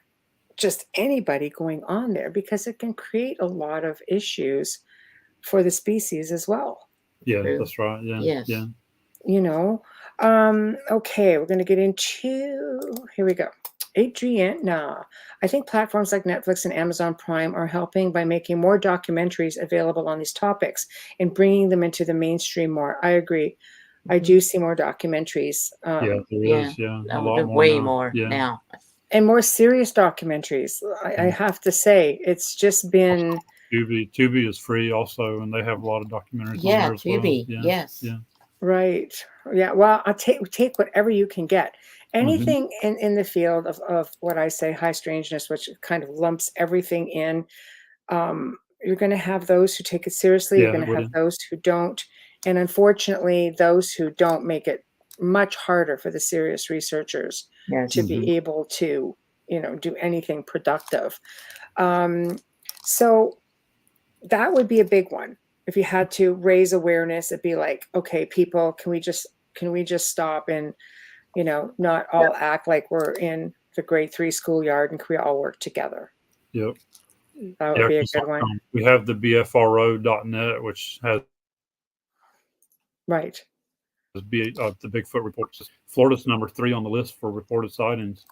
just anybody going on there, because it can create a lot of issues for the species as well. Yeah, that's right. Yeah. Yes. Yeah. Okay, we're going to get into, here we go. Adriana, I think platforms like Netflix and Amazon Prime are helping by making more documentaries available on these topics and bringing them into the mainstream more. I agree. I do see more documentaries. There is. Yeah. A lot more way now. more now. And more serious documentaries. I have to say, it's just been. Tubi is free also, and they have a lot of documentaries on there as Tubi. well. Yes. Yeah. Right. Yeah. Well, I'll take whatever you can get. anything in the field of what I say high strangeness, which kind of lumps everything in. You're going to have those who take it seriously. You're Yeah, going it to have would. those who don't. And unfortunately, those who don't make it much harder for the serious researchers Yes. to be able to, do anything productive. So that would be a big one. If you had to raise awareness, it'd be like, okay, people, can we just stop and, not all act like we're in the grade 3 schoolyard, and can we all work together? Yep. That would Yeah, be a 'cause, good one. we have the BFRO.net, which has Right. the Bigfoot reports. Florida's number 3 on the list for reported sightings.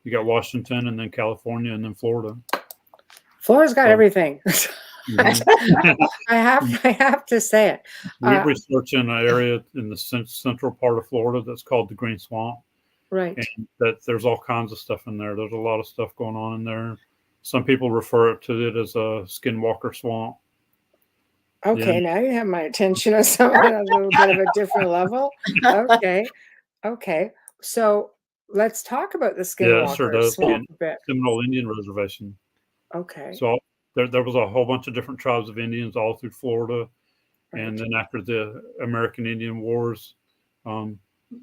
You got Washington, and then California, and then Florida. Florida's got So- everything. Mhm. I have to say it. We're researching an area in the central part of Florida that's called the Green Swamp, Right. and that there's all kinds of stuff in there. There's a lot of stuff going on in there. Some people refer to it as a skinwalker swamp. Okay, Yeah. now you have my attention on something on a little bit of a different level. Okay. Okay. So let's talk about the Yeah, it sure Skinwalker does. swamp a bit. Seminole Indian Reservation. Okay. So there was a whole bunch of different tribes of Indians all through Florida. And then after the American Indian Wars, all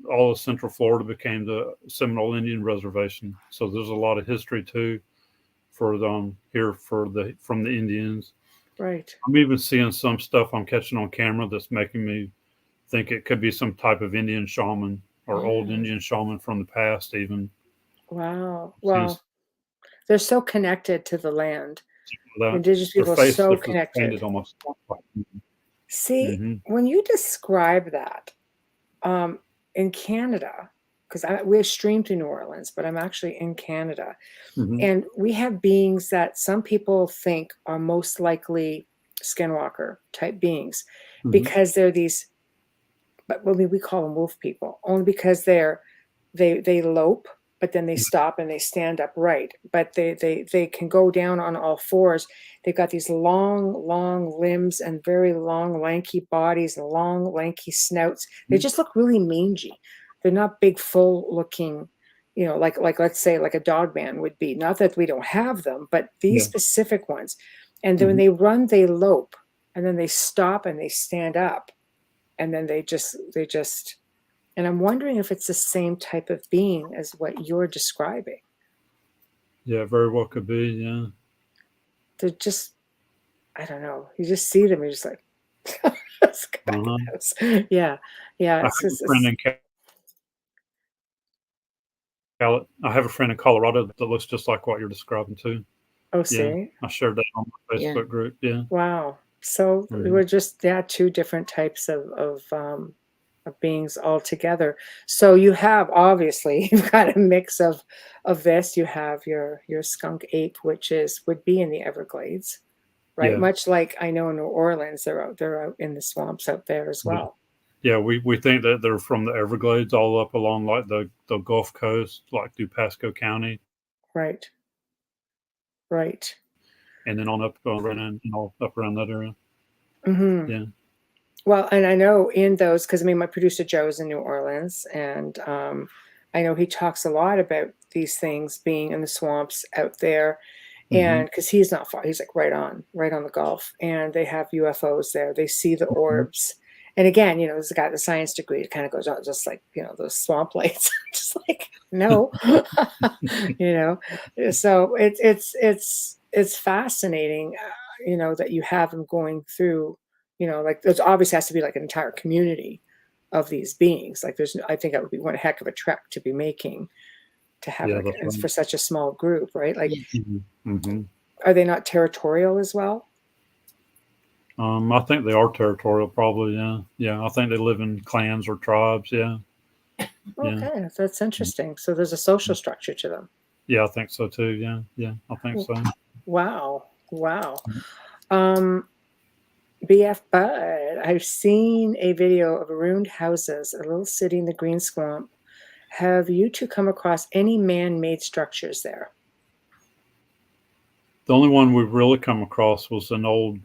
of Central Florida became the Seminole Indian Reservation. So there's a lot of history too for them here from the Indians. Right. I'm even seeing some stuff I'm catching on camera that's making me think it could be some type of Indian shaman or old Indian shaman from the past even. Wow. Well, they're so connected to the land. Indigenous Their people are face so is connected. painted almost. See, when you describe that in Canada, because we're streamed to New Orleans, but I'm actually in Canada, and we have beings that some people think are most likely skinwalker type beings because they're these, but we call them wolf people, only because they lope, but then they stop and they stand upright, but they can go down on all fours. They've got these long limbs and very long, lanky bodies and long, lanky snouts. They just look really mangy. They're not big, full-looking, like let's say like a dog man would be. Not that we don't have them, but these specific ones. And then when they run, they lope, and then they stop and they stand up, and then they just. And I'm wondering if it's the same type of being as what you're describing. Yeah, very well could be. Yeah. They're just, I don't know. You just see them. You're just like, yeah. I have a friend in Colorado that looks just like what you're describing too. Oh, see? I shared that on my Facebook group. Yeah. Wow. So we're just, two different types of beings altogether. So you have, obviously, you've got a mix of this. You have your skunk ape, which would be in the Everglades, right? Yeah. Much like I know in New Orleans, they're out in the swamps out there as well. Yeah, we think that they're from the Everglades all up along like the Gulf Coast, like through Pasco County. Right. Right. And then on up around that area. Yeah. Well, and I know in those, because my producer Joe's in New Orleans, and I know he talks a lot about these things being in the swamps out there, and because he's not far, he's like right on the Gulf, and they have UFOs there. They see the orbs, and again, he's got the science degree. It kind of goes out just like those swamp lights, just like no, So it's fascinating, that you have them going through. Like there's obviously has to be like an entire community of these beings. Like I think that would be one heck of a trek to be making, to have for such a small group, right? Like, are they not territorial as well? I think they are territorial, probably. Yeah. I think they live in clans or tribes. Yeah. Okay, that's interesting. So there's a social structure to them. Yeah, I think so too. Yeah, I think so. Wow. BF Bud, I've seen a video of ruined houses, a little city in the Green Swamp. Have you two come across any man-made structures there? The only one we've really come across was an old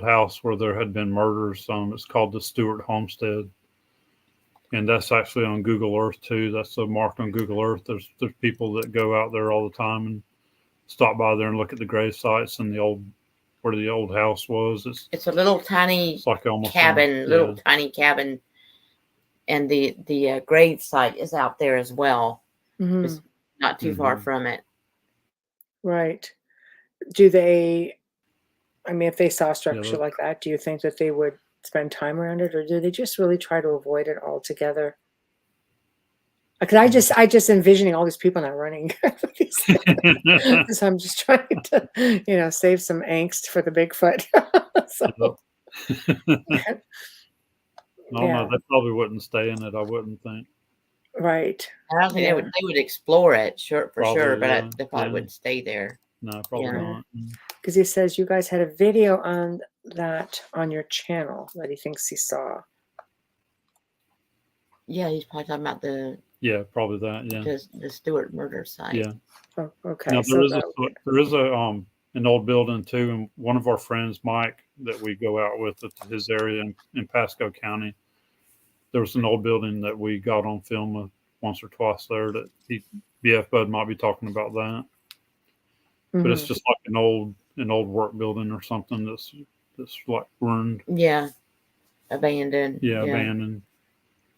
house where there had been murders. It's called the Stewart Homestead. and that's actually on Google Earth too. That's marked on Google Earth. There's people that go out there all the time and stop by there and look at the grave sites and where the old house was. It's a little tiny It's like almost cabin, tiny cabin, and the grave site is out there as well. Mhm. It's not too far from it. Right. Do they, I mean, if they saw a structure like that, do you think that they would spend time around it, or do they just really try to avoid it altogether? Because I just envisioning all these people now running. So I'm just trying to, save some angst for the Bigfoot. So, No, they probably wouldn't stay in it. I wouldn't think. Right. I don't think they would explore it, sure, but yeah, they probably wouldn't stay there. No, probably not. Because he says you guys had a video on that on your channel that he thinks he saw. Yeah, he's probably talking about probably that. Yeah, the Stewart murder site. Yeah. Oh, okay. Now there is an old building too, and one of our friends, Mike, that we go out with at his area in Pasco County. There was an old building that we got on film once or twice there. That BF Bud might be talking about that, but it's just like an old work building or something that's like ruined. Yeah, abandoned. Yeah, abandoned.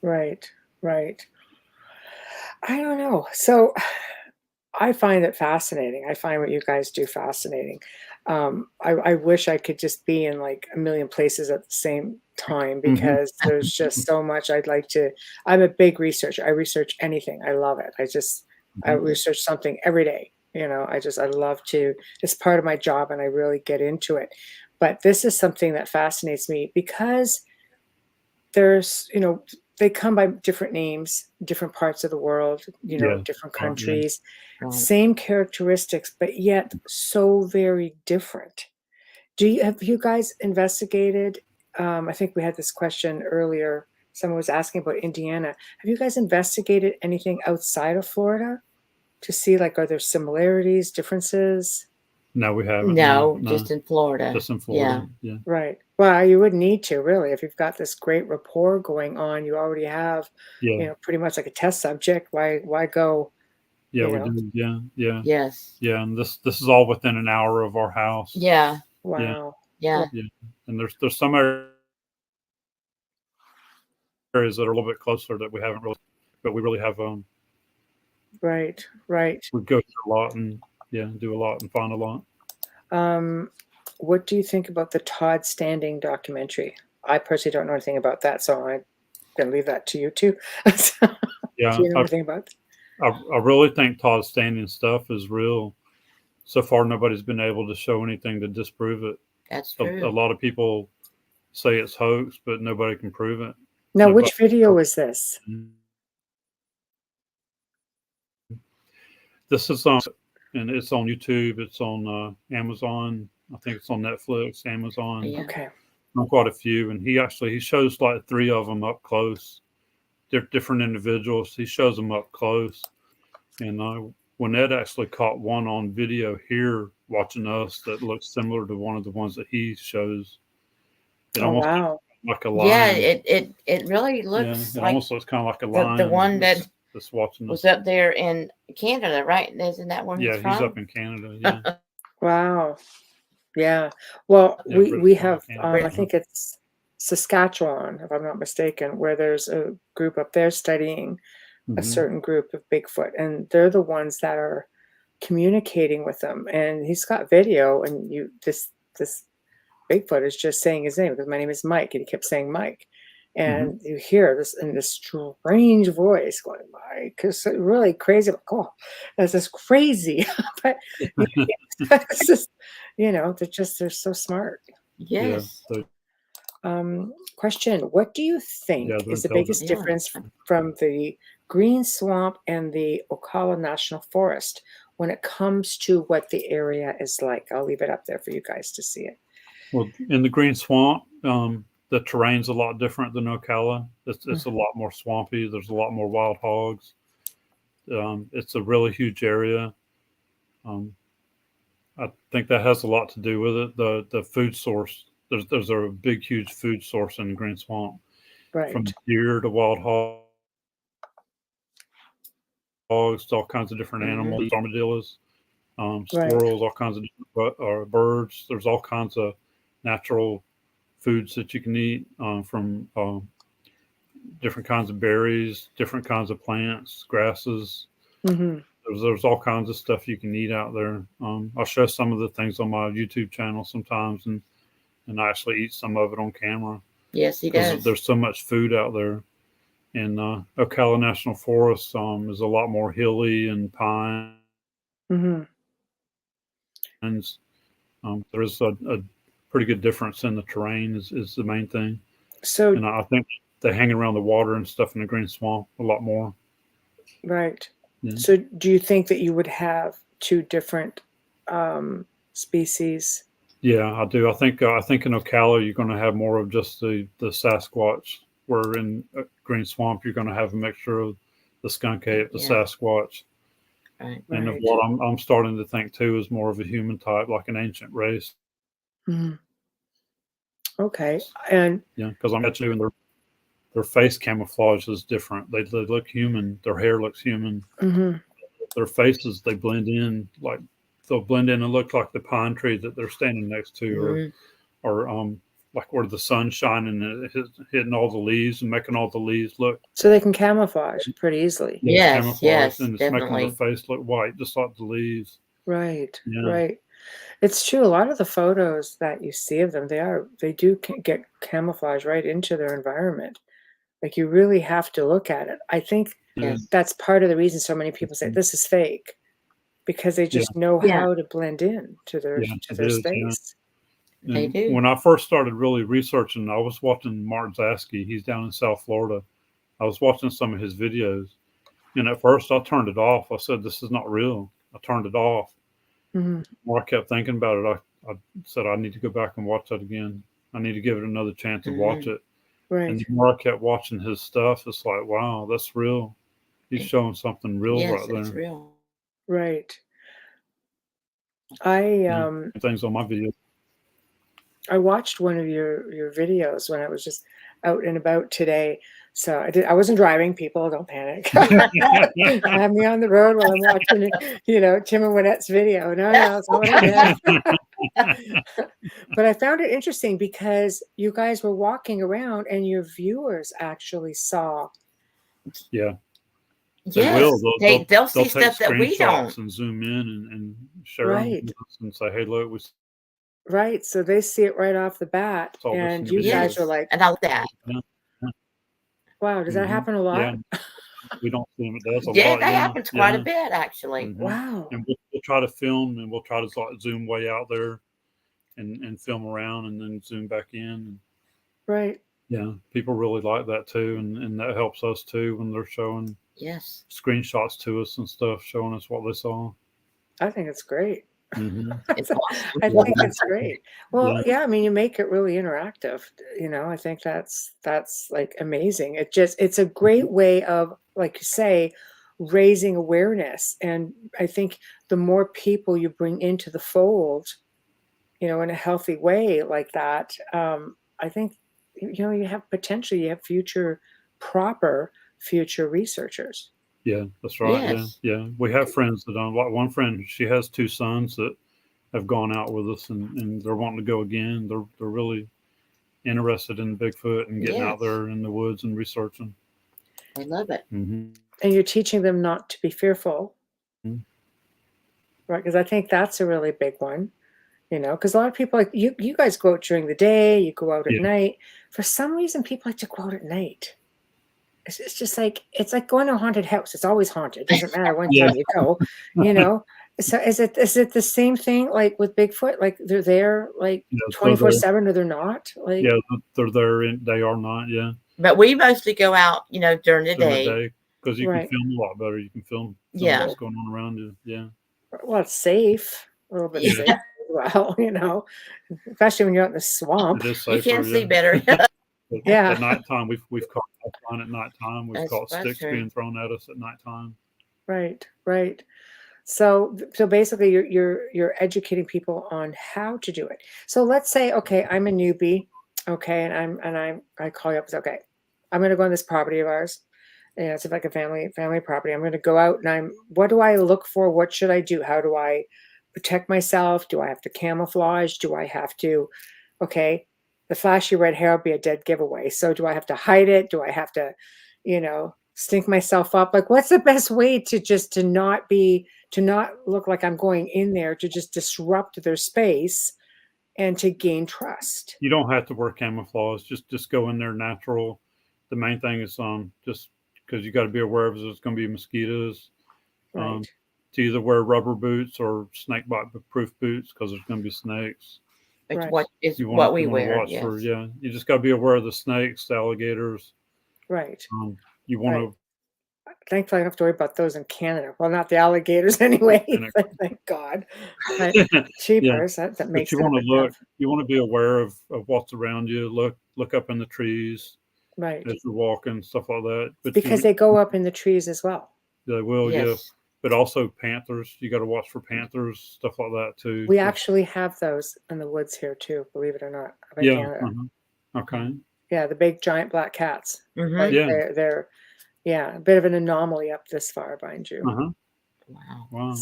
Right. I don't know. So I find it fascinating. I find what you guys do fascinating. I wish I could just be in like a million places at the same time, because there's just so much I'd like to. I'm a big researcher. I research anything. I love it. I research something every day. I love to. It's part of my job, and I really get into it. But this is something that fascinates me because there's, they come by different names, different parts of the world, different countries, same characteristics, but yet so very different. Have you guys investigated? I think we had this question earlier. Someone was asking about Indiana. Have you guys investigated anything outside of Florida to see, like, are there similarities, differences? No, we haven't. No, just in Florida. Just in Florida. Yeah. Right. Well, you wouldn't need to, really. If you've got this great rapport going on, you already have, pretty much like a test subject. Why go? Yeah, we do. Yeah. Yes. Yeah, and this is all within an hour of our house. Yeah. Wow. Yeah. And there's some areas that are a little bit closer that we haven't really, but we really have. Right. We go through a lot and do a lot and find a lot. What do you think about the Todd Standing documentary? I personally don't know anything about that, so I'm going to leave that to you too. Do you know anything about that? I really think Todd Standing stuff is real. So far, nobody's been able to show anything to disprove it. That's true. A lot of people say it's hoax, but nobody can prove it. Now, which video is this? This is on, and it's on YouTube. It's on Amazon. I think it's on Netflix, Amazon. Yeah. Okay. On quite a few, and he shows like 3 of them up close. They're different individuals. He shows them up close, and Waynette actually caught one on video here watching us that looks similar to one of the ones that he shows. It almost like a lion. Yeah, it really looks it like almost looks kind of like a lion. The one that's watching us was up there in Canada, right? Isn't that where he's from? He's up in Canada. Yeah. Wow. Yeah. Well, we have, I think it's Saskatchewan, if I'm not mistaken, where there's a group up there studying a certain group of Bigfoot, and they're the ones that are communicating with them. And he's got video, and this Bigfoot is just saying his name, because my name is Mike, and he kept saying Mike. And you hear this in this strange voice going, Mike, because really crazy. Like, oh, this is crazy. But it's just, they're so smart. Yes. Question: what do you think is the biggest difference from the Green Swamp and the Ocala National Forest when it comes to what the area is like? I'll leave it up there for you guys to see it. Well, in the Green Swamp, the terrain's a lot different than Ocala. It's a lot more swampy. There's a lot more wild hogs. It's a really huge area. I think that has a lot to do with it. The food source. There's a big, huge food source in the Green Swamp. Right. from deer to wild hogs to all kinds of different animals, armadillos, squirrels, all kinds of different birds. There's all kinds of natural foods that you can eat, from different kinds of berries, different kinds of plants, grasses. Mm-hmm. There's all kinds of stuff you can eat out there. I'll show some of the things on my YouTube channel sometimes, and I actually eat some of it on camera. Yes, he does. There's so much food out there. And Ocala National Forest is a lot more hilly and pine. Mm-hmm. And there's a pretty good difference in the terrain is the main thing. So, and I think they hang around the water and stuff in the green swamp a lot more. right. Yeah. So do you think that you would have two different species? Yeah, I do. I think in Ocala you're going to have more of just the Sasquatch, where in green swamp you're going to have a mixture of the skunk ape, the Sasquatch. Right. And of what I'm starting to think too is more of a human type, like an ancient race. Mm-hmm. Okay. And yeah, because I'm at you, and their face camouflage is different. They look human. Their hair looks human. mm-hmm. Their faces, they blend in, like they'll blend in and look like the pine tree that they're standing next to, or like where the sun's shining and hitting all the leaves and making all the leaves look. So they can camouflage pretty easily. Yes, yes, and it's definitely. making their face look white, just like the leaves. Right. Yeah. Right. It's true. A lot of the photos that you see of them, they do get camouflage right into their environment. Like, you really have to look at it. I think that's part of the reason so many people say this is fake, because they just know how to blend in to their space. They do. When I first started really researching, I was watching Mark Zaski. He's down in South Florida. I was watching some of his videos, and at first I turned it off. I said, "This is not real." I turned it off. Mm-hmm. The more I kept thinking about it, I said, "I need to go back and watch that again. I need to give it another chance to watch it." Right. And the more I kept watching his stuff, it's like, wow, that's real. He's showing something real right there. It's real. Right. Things on my video. I watched one of your videos when I was just out and about today. So I wasn't driving. People, don't panic. Have me on the road while I'm watching, Tim and Waynette's video. No, it's not what I did. But I found it interesting because you guys were walking around and your viewers actually saw. Yeah. Yes, they'll see take stuff that we don't. and zoom in and share them with us and say, "Hey, look, we." Right, so they see it right off the bat, and you guys are like, and I like that. Wow, does that happen a lot? Yeah. We don't see them. It does a lot. That happens quite a bit, actually. Mm-hmm. Wow. And we'll try to film, and we'll try to zoom way out there and film around and then zoom back in. Right. Yeah, people really like that too, and that helps us too when they're showing screenshots to us and stuff, showing us what they saw. I think it's great. Mm-hmm. I think it's great. Well, I mean, you make it really interactive. I think that's like amazing. It's a great way of, like you say, raising awareness. And I think the more people you bring into the fold, in a healthy way like that, I think, you have proper future researchers. Yeah, that's right. Yes. Yeah. We have friends that like one friend, she has 2 sons that have gone out with us and they're wanting to go again. They're really interested in Bigfoot and getting out there in the woods and researching. I love it. Mm-hmm. And you're teaching them not to be fearful. Mm-hmm. Right, because I think that's a really big one. Because a lot of people, like you guys go out during the day, you go out at night. For some reason, people like to go out at night. It's just like, it's like going to a haunted house. It's always haunted. It doesn't matter when time you go, So is it the same thing like with Bigfoot? Like they're there like 24/7, or they're not? Like, they're there. They are not. Yeah. But we mostly go out, during the day. Because you can film a lot better. You can film what's going on around you. Yeah. Well, it's safe. A little bit safe as well, especially when you're out in the swamp. It is safer, you can see better. At nighttime, we've caught fun at nighttime. We've caught sticks being thrown at us at nighttime. Right. So basically, you're educating people on how to do it. So let's say, okay, I'm a newbie, okay, and I call you up and say, okay, I'm going to go on this property of ours. And it's like a family property. I'm going to go out and what do I look for? What should I do? How do I protect myself? Do I have to camouflage? Do I have to, okay, the flashy red hair will be a dead giveaway. So do I have to hide it? Do I have to, stink myself up? Like, what's the best way to not look like I'm going in there to just disrupt their space and to gain trust? You don't have to wear camouflage. Just go in there natural. The main thing is just because you got to be aware of there's going to be mosquitoes. Right. To either wear rubber boots or snake bite proof boots because there's going to be snakes. It's Right. what we wear. Watch Yes. for, you just got to be aware of the snakes, the alligators. Right. You want Right. Thankfully, I don't have to worry about those in Canada. Well, not the alligators anyway. Thank God. But cheapers. That makes you it want a to bit look. tough. You want to be aware of what's around you. Look up in the trees Right. as you're walking, stuff like that. But Because they go up in the trees as well. they will, Yes. yes. But also panthers. You got to watch for panthers, stuff like that too. We actually have those in the woods here too, believe it or not, up in Yeah. Canada. Okay. Yeah, the big giant black cats. Mhm. Like Yeah. they're a bit of an anomaly up this far, mind you. Wow. Wow.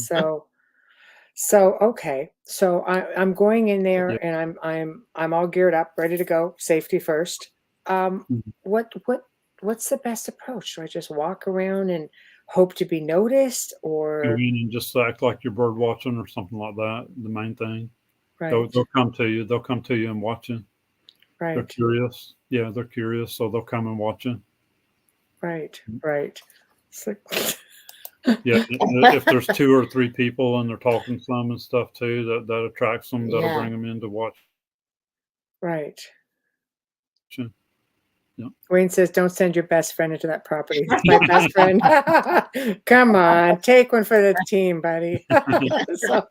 So okay. So I'm going in there Yeah. and I'm all geared up, ready to go. Safety first. Mhm. What's the best approach? Do I just walk around and hope to be noticed, Go or in and just act like you're bird watching or something like that. The main thing. right? They'll come to you. They'll come to you and watch you. They're Right. curious. Yeah, they're curious, so they'll come and watch you. Right. Right. So, Yeah, if there's 2 or 3 people and they're talking some and stuff too, that attracts them. That'll Yeah. bring them in to watch right. you. Yeah. Wayne says, "Don't send your best friend into that property. It's my best friend." Come on, take one for the team, buddy. So,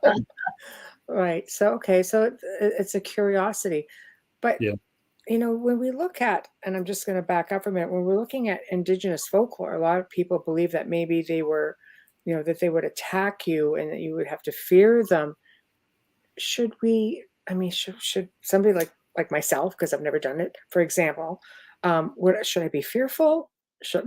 right. So okay. So it's a curiosity, but Yeah. when we look at, and I'm just going to back up for a minute, when we're looking at indigenous folklore, a lot of people believe that maybe they were, that they would attack you and that you would have to fear them. Should we? I mean, should somebody like myself, because I've never done it, for example, should I be fearful?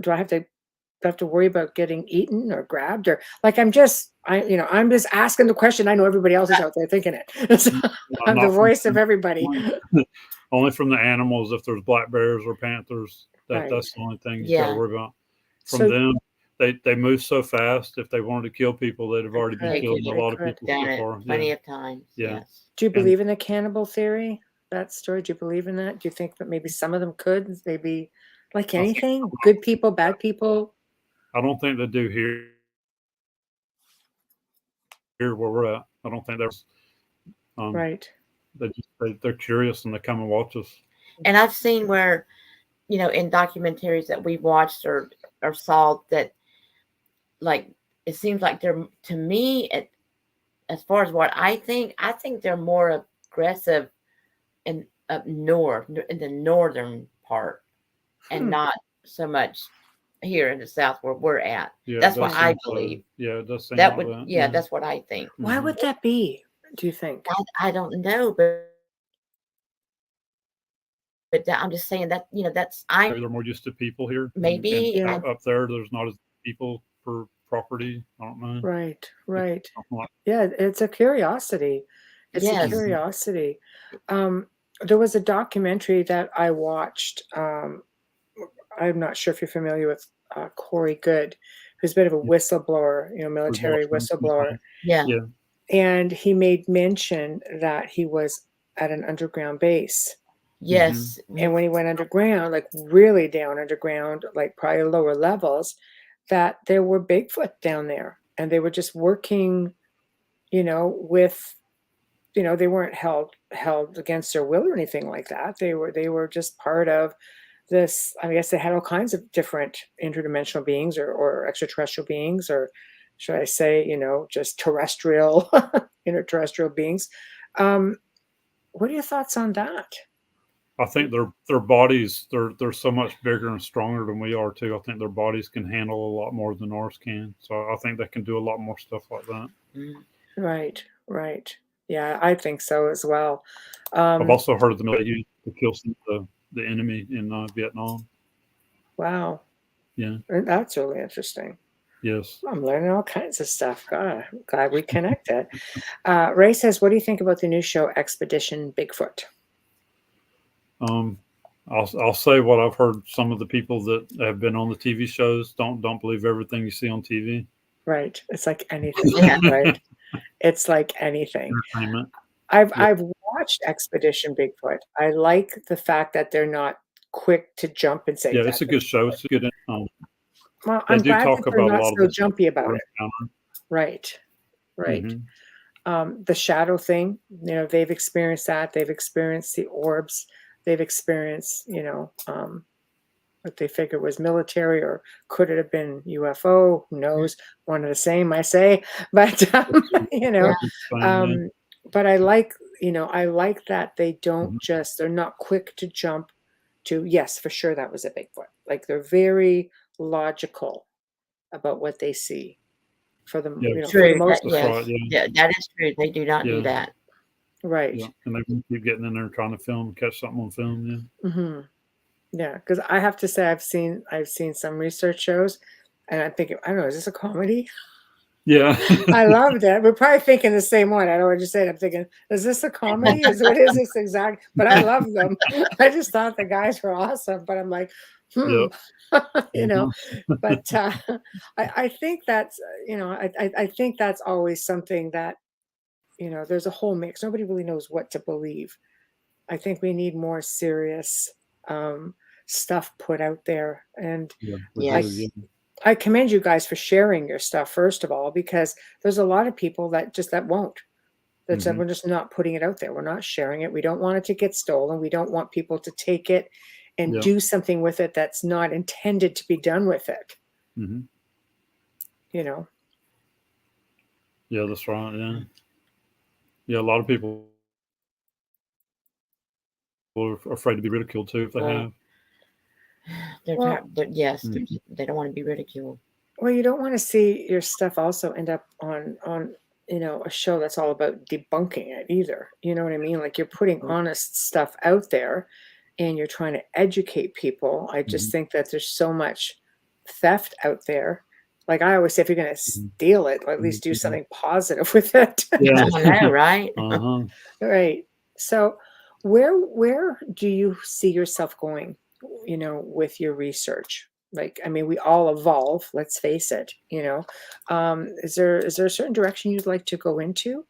Do I have to worry about getting eaten or grabbed, or like I'm just asking the question. I know everybody else is out there thinking it. So I'm the Not voice of everybody. only from the animals. If there's black bears or panthers, Right. that's the only thing you got to Yeah. worry about. From So them, they move so fast. If they wanted to kill people, they'd have already been They killing could, a lot of they people Done so it far. plenty Yeah. of times. Yeah. Yes. do you And- believe in the cannibal theory? That story? Do you believe in that? Do you think that maybe some of them could? Maybe like I think- anything, good people, bad people. I don't think they do here where we're at. I don't think there's. Right. They're curious and they come and watch us. And I've seen where, in documentaries that we've watched or saw that, like, it seems like they're, to me, as far as what I think they're more aggressive in up north, in the northern part, and not so much here in the south where we're at. Yeah, That's it what does I seem so. believe. Yeah, it does seem That like would, that. yeah, that's what I think. Why would that be? Do you think? I don't know, but I'm just saying that, that's Maybe they're more used to people here. Maybe, And yeah. up there, there's not as people per property. I don't know. Right. Right. Something like- Yeah, it's a curiosity. It's a Yes. curiosity. There was a documentary that I watched. I'm not sure if you're familiar with Corey Good, who's a bit of a whistleblower, military whistleblower. yeah. Yeah. And he made mention that he was at an underground base. Yes. And when he went underground, like really down underground, like probably lower levels, that there were Bigfoot down there. And they were just working, with, they weren't held against their will or anything like that. They were just part of this. I guess they had all kinds of different interdimensional beings or extraterrestrial beings, or should I say, just terrestrial, interterrestrial beings. What are your thoughts on that? I think their bodies they're so much bigger and stronger than we are too. I think their bodies can handle a lot more than ours can. So I think they can do a lot more stuff like that. Right. Yeah, I think so as well. I've also heard of them they used to kill some of the enemy in Vietnam. Wow. Yeah. That's really interesting. Yes. I'm learning all kinds of stuff. God, I'm glad we connected. Ray says, what do you think about the new show Expedition Bigfoot? I'll say what I've heard. Some of the people that have been on the TV shows don't believe everything you see on TV. Right. It's like anything. Yeah. Right. It's like anything. Entertainment. I've watched Expedition Bigfoot. I like the fact that they're not quick to jump and say Yeah, that. it's a good show. It's a good. Well, They I'm do glad talk that they're about a not lot of so the jumpy about it. encounter. Right. Right. Mhm. The shadow thing, they've experienced that. They've experienced the orbs. They've experienced, what they figured was military, or could it have been UFO? Who knows? One of the same, I say. But Yeah. but I like, I like that they don't Mhm. they're not quick to jump to, yes, for sure that was a Bigfoot. Like they're very logical about what they see for the, Yeah, for the True. most that's part. right. Yeah, Yeah, that is true. They do not do yeah, that. Right. yeah. And they keep getting in there trying to film, catch something on film. Hmm. Yeah, because I have to say I've seen some research shows, and I'm thinking, I don't know, is this a comedy? Yeah, I yeah. loved it. We're probably thinking the same one. I don't know what you said. I'm thinking, is this a comedy? What is this exact? But I love them. I just thought the guys were awesome. But I'm like, Yep. you know. Uh-huh. But I think that's I think that's always something that there's a whole mix. Nobody really knows what to believe. I think we need more serious um, stuff put out there. And Yeah, we I, do. Yes. Yeah. I commend you guys for sharing your stuff, first of all, because there's a lot of people that won't. That said, Mhm. we're just not putting it out there. We're not sharing it. We don't want it to get stolen. We don't want people to take it and Yep. do something with it that's not intended to be done with it. Mhm. You Yeah, that's right. Yeah. Yeah, a lot of people are afraid to be ridiculed too if they Well, have. Well, yes, Mhm. they don't want to be ridiculed. Well, you don't want to see your stuff also end up on a show that's all about debunking it either. You know what I mean? Like you're putting honest stuff out there and you're trying to educate people. I just Mhm. think that there's so much theft out there. Like I always say, if you're going to Mhm. steal it, or at least do something positive with it. Yeah. I know, right? Uh-huh. Right. So where do you see yourself going, with your research? Like, I mean, we all evolve, let's face it, is there a certain direction you'd like to go into?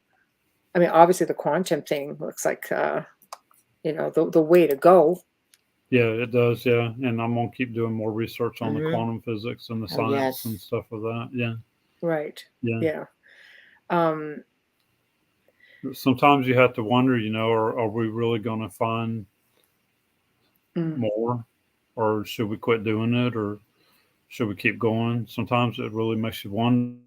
I mean, obviously the quantum thing looks like the way to go. Yeah, it does. Yeah, and I'm gonna keep doing more research on the Mhm. quantum physics and the Oh, science and yes. stuff of that. Yeah, Right. yeah. Yeah. Um Sometimes you have to wonder, are we really going to find mm, more, or should we quit doing it, or should we keep going? Sometimes it really makes you wonder,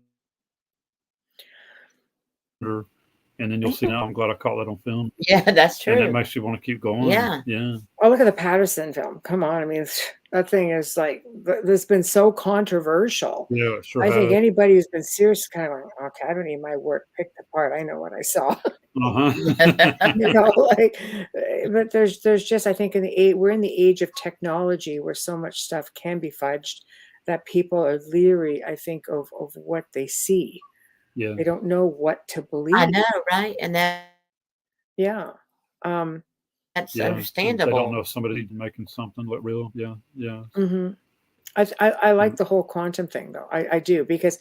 and then you'll see. Now, I'm glad I caught that on film, Yeah, that's and it true. makes you want to keep going. Yeah. Yeah, oh, look at the Patterson film. Come on. I mean, that thing is like that's been so controversial. yeah. It sure I think has. anybody who's been serious kind of like, okay, I don't need my work picked apart. I know what I saw. Uh huh. Like, but there's just, I think we're in the age of technology where so much stuff can be fudged that people are leery, I think, of what they see. Yeah. They don't know what to I believe. know, right? And Yeah. that's Yeah. They don't understandable. know if somebody's making something look real. Yeah. Yeah. Mhm. I like the whole quantum thing though. I do, because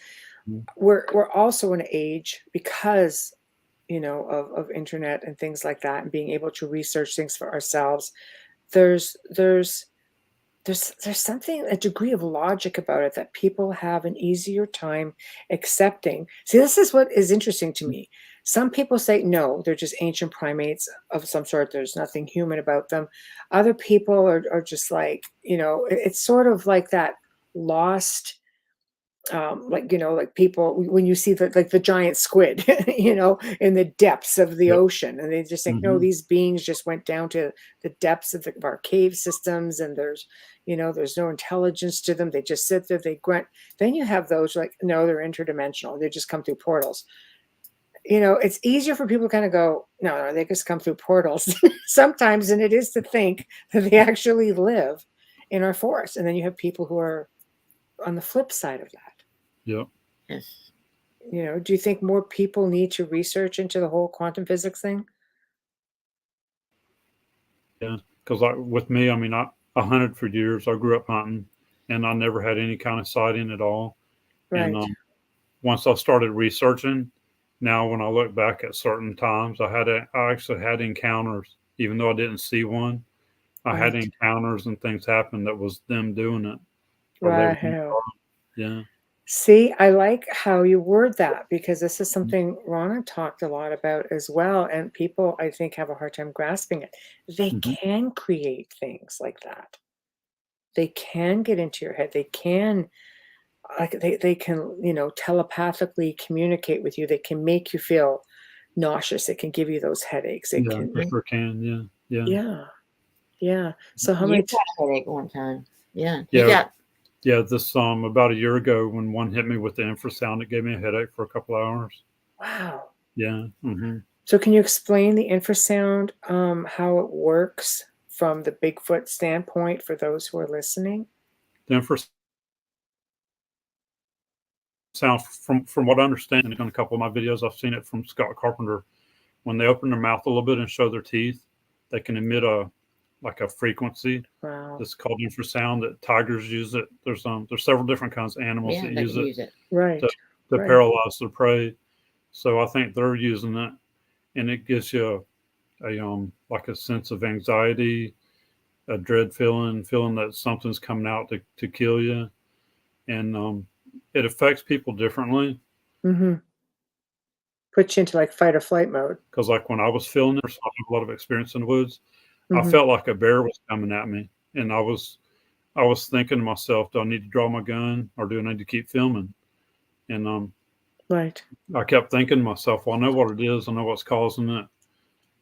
Mhm. we're also in an age, because of internet and things like that, and being able to research things for ourselves. There's something, a degree of logic about it that people have an easier time accepting. See, this is what is interesting to me. Some people say no, they're just ancient primates of some sort. There's nothing human about them. Other people are just like, it's sort of like that lost, like people when you see the giant squid, in the depths of the Yep. ocean, and they just think, no, Mhm. these beings just went down to the depths of our cave systems, and there's no intelligence to them. They just sit there, they grunt. Then you have those like, no, they're interdimensional, they just come through portals. It's easier for people to kind of go, no, they just come through portals sometimes than it is to think that they actually live in our forests. And then you have people who are on the flip side of that. Yep. Yes. You know, do you think more people need to research into the whole quantum physics thing? Yeah. Because like with me, I mean, I hunted for years. I grew up hunting, and I never had any kind of sighting at all. Right. And once I started researching, now when I look back at certain times, I actually had encounters, even though I didn't see one. I had Right. encounters and things happen that was them doing it. Or they were, Right. yeah. See, I like how you word that, because this is something Rana talked a lot about as well. And people, I think, have a hard time grasping it. They Mhm. can create things like that. They can get into your head. They can, like, they can, you know, telepathically communicate with you. They can make you feel nauseous. They can give you those headaches. They Yeah, can, they sure can. Yeah. Yeah. yeah, yeah. So how You many? got a headache one time. Yeah. He Yeah. got Yeah. This about a year ago when one hit me with the infrasound, it gave me a headache for a couple hours. Wow. Yeah. Hmm. So can you explain the infrasound, how it works from the Bigfoot standpoint for those who are listening? The infrasound, from what I understand, in a couple of my videos, I've seen it from Scott Carpenter. When they open their mouth a little bit and show their teeth, they can emit a frequency Wow. that's called infrasound. That tigers use it. There's several different kinds of animals yeah, that they use can it use it. Right. to Right. paralyze their prey. So I think they're using it, and it gives you a like a sense of anxiety, a dread feeling that something's coming out to kill you, and it affects people differently. Mm-hmm. Puts you into like fight or flight mode. Because like when I was feeling it, so I have a lot of experience in the woods. I Mm-hmm. felt like a bear was coming at me, and I was thinking to myself, do I need to draw my gun or do I need to keep filming? And Right. I kept thinking to myself, well, I know what it is, I know what's causing it,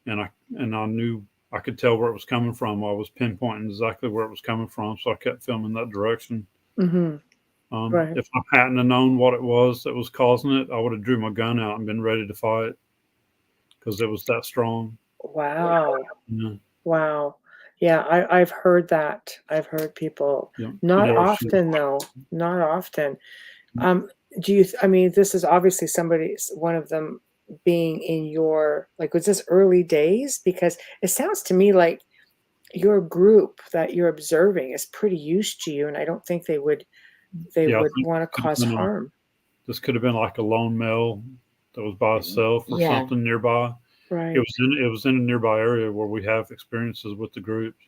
and I knew I could tell where it was coming from. I was pinpointing exactly where it was coming from, so I kept filming that direction. Mm-hmm. Right. If I hadn't have known what it was that was causing it, I would have drew my gun out and been ready to fight because it was that strong. Wow. Yeah, Wow. Yeah, I've heard that. I've heard people, yeah, not yeah. often though, not often. Do you, I mean, this is obviously somebody's, one of them being in your, like, was this early days? Because it sounds to me like your group that you're observing is pretty used to you, and I don't think they would Yeah, I think want to cause harm. this could have been like a lone male that was by itself or Yeah. something nearby. Right. It was in a nearby area where we have experiences with the groups.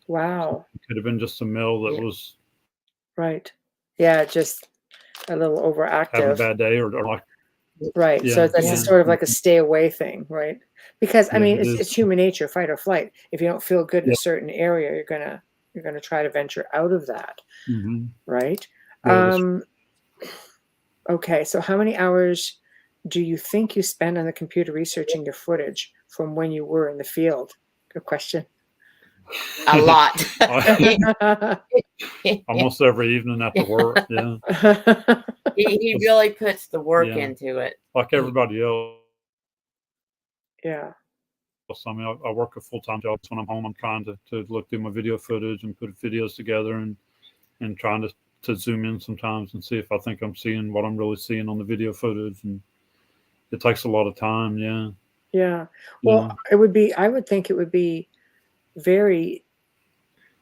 So Wow. it could have been just a male that Yeah. was Right. Yeah, just a little having a overactive. bad day or like Right. So yeah, that's Yeah. sort of like a stay away thing, right? Because I yeah, mean, it is. it's human nature, fight or flight. If you don't feel good in Yeah. a certain area, you're gonna try to venture out of that, Mm-hmm. right? Yeah, Okay. So how many hours do you think you spend on the computer researching your footage from when you were in the field? Good question. A lot. almost every evening after work. Yeah, he really puts the work yeah, into it. like everybody else. Yeah. I mean, I work a full-time job. So when I'm home, I'm trying to look through my video footage and put videos together and trying to zoom in sometimes and see if I think I'm seeing what I'm really seeing on the video footage. And it takes a lot of time. Yeah. Yeah. Yeah. Well, I would think it would be very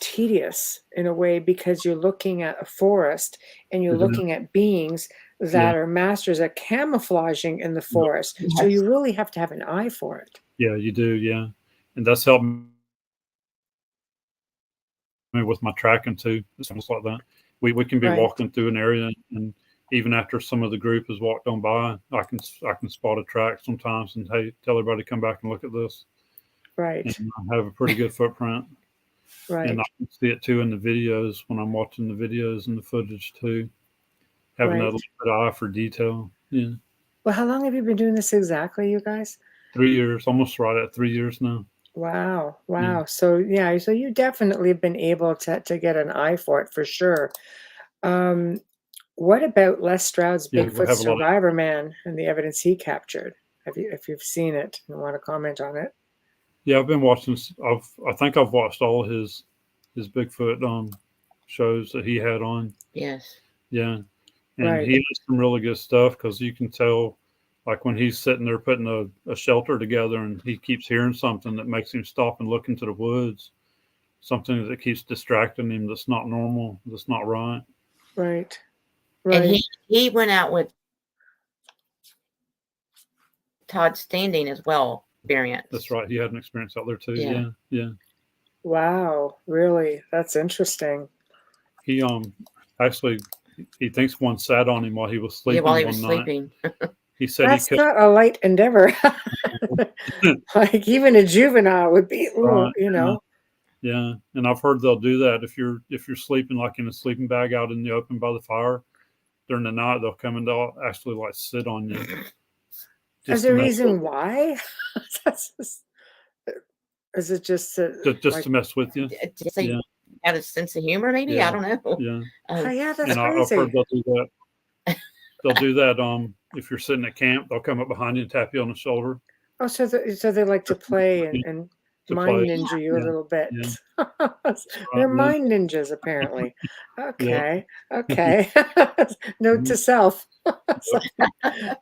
tedious in a way, because you're looking at a forest and you're Mhm. looking at beings Yeah. that are masters at camouflaging in the forest. So you really have to have an eye for it. Yeah, you do. Yeah. And that's helped me with my tracking too. It's almost like that. We can be Right. walking through an area and even after some of the group has walked on by, I can spot a track sometimes and hey, tell everybody to come back and look at this. Right. And I have a pretty good footprint. Right. And I can see it too in the videos when I'm watching the videos and the footage too. Having that Right. little bit of eye for detail. Yeah. Well, how long have you been doing this exactly, you guys? 3 years, almost right at 3 years now. Wow. Yeah. Wow. So yeah, so you definitely have been able to get an eye for it for sure. What about Les Stroud's Yeah, we Bigfoot have a lot of Survivor Man and the evidence he captured? If you've seen it and want to comment on it? yeah, I've been watching I think I've watched all his Bigfoot shows that he had on. Yes. Yeah. And Right. he has some really good stuff because you can tell, like when he's sitting there putting a shelter together and he keeps hearing something that makes him stop and look into the woods, something that keeps distracting him that's not normal, that's not right. Right. And Right. he went out with Todd Standing as well. Experience. That's right. He had an experience out there too. Yeah. Yeah. Yeah. Wow. Really? That's interesting. He actually he thinks one sat on him while he was sleeping. Yeah, while he one was night. sleeping. He said That's he could. not a light endeavor. Like even a juvenile would be, ooh, you know. Yeah, and I've heard they'll do that if you're sleeping like in a sleeping bag out in the open by the fire during the night. They'll come and they'll actually like sit on you. Is there a reason why? Is it just to mess with you? Yeah. Have a sense of humor, maybe. Yeah. I don't know. Yeah. Oh yeah, that's And crazy. I've heard they'll do that. They'll do that. If you're sitting at camp, they'll come up behind you and tap you on the shoulder. Oh, so they like to play and mind ninja you a little bit. Yeah. They're mind ninjas, apparently. Okay. Okay. Note to self.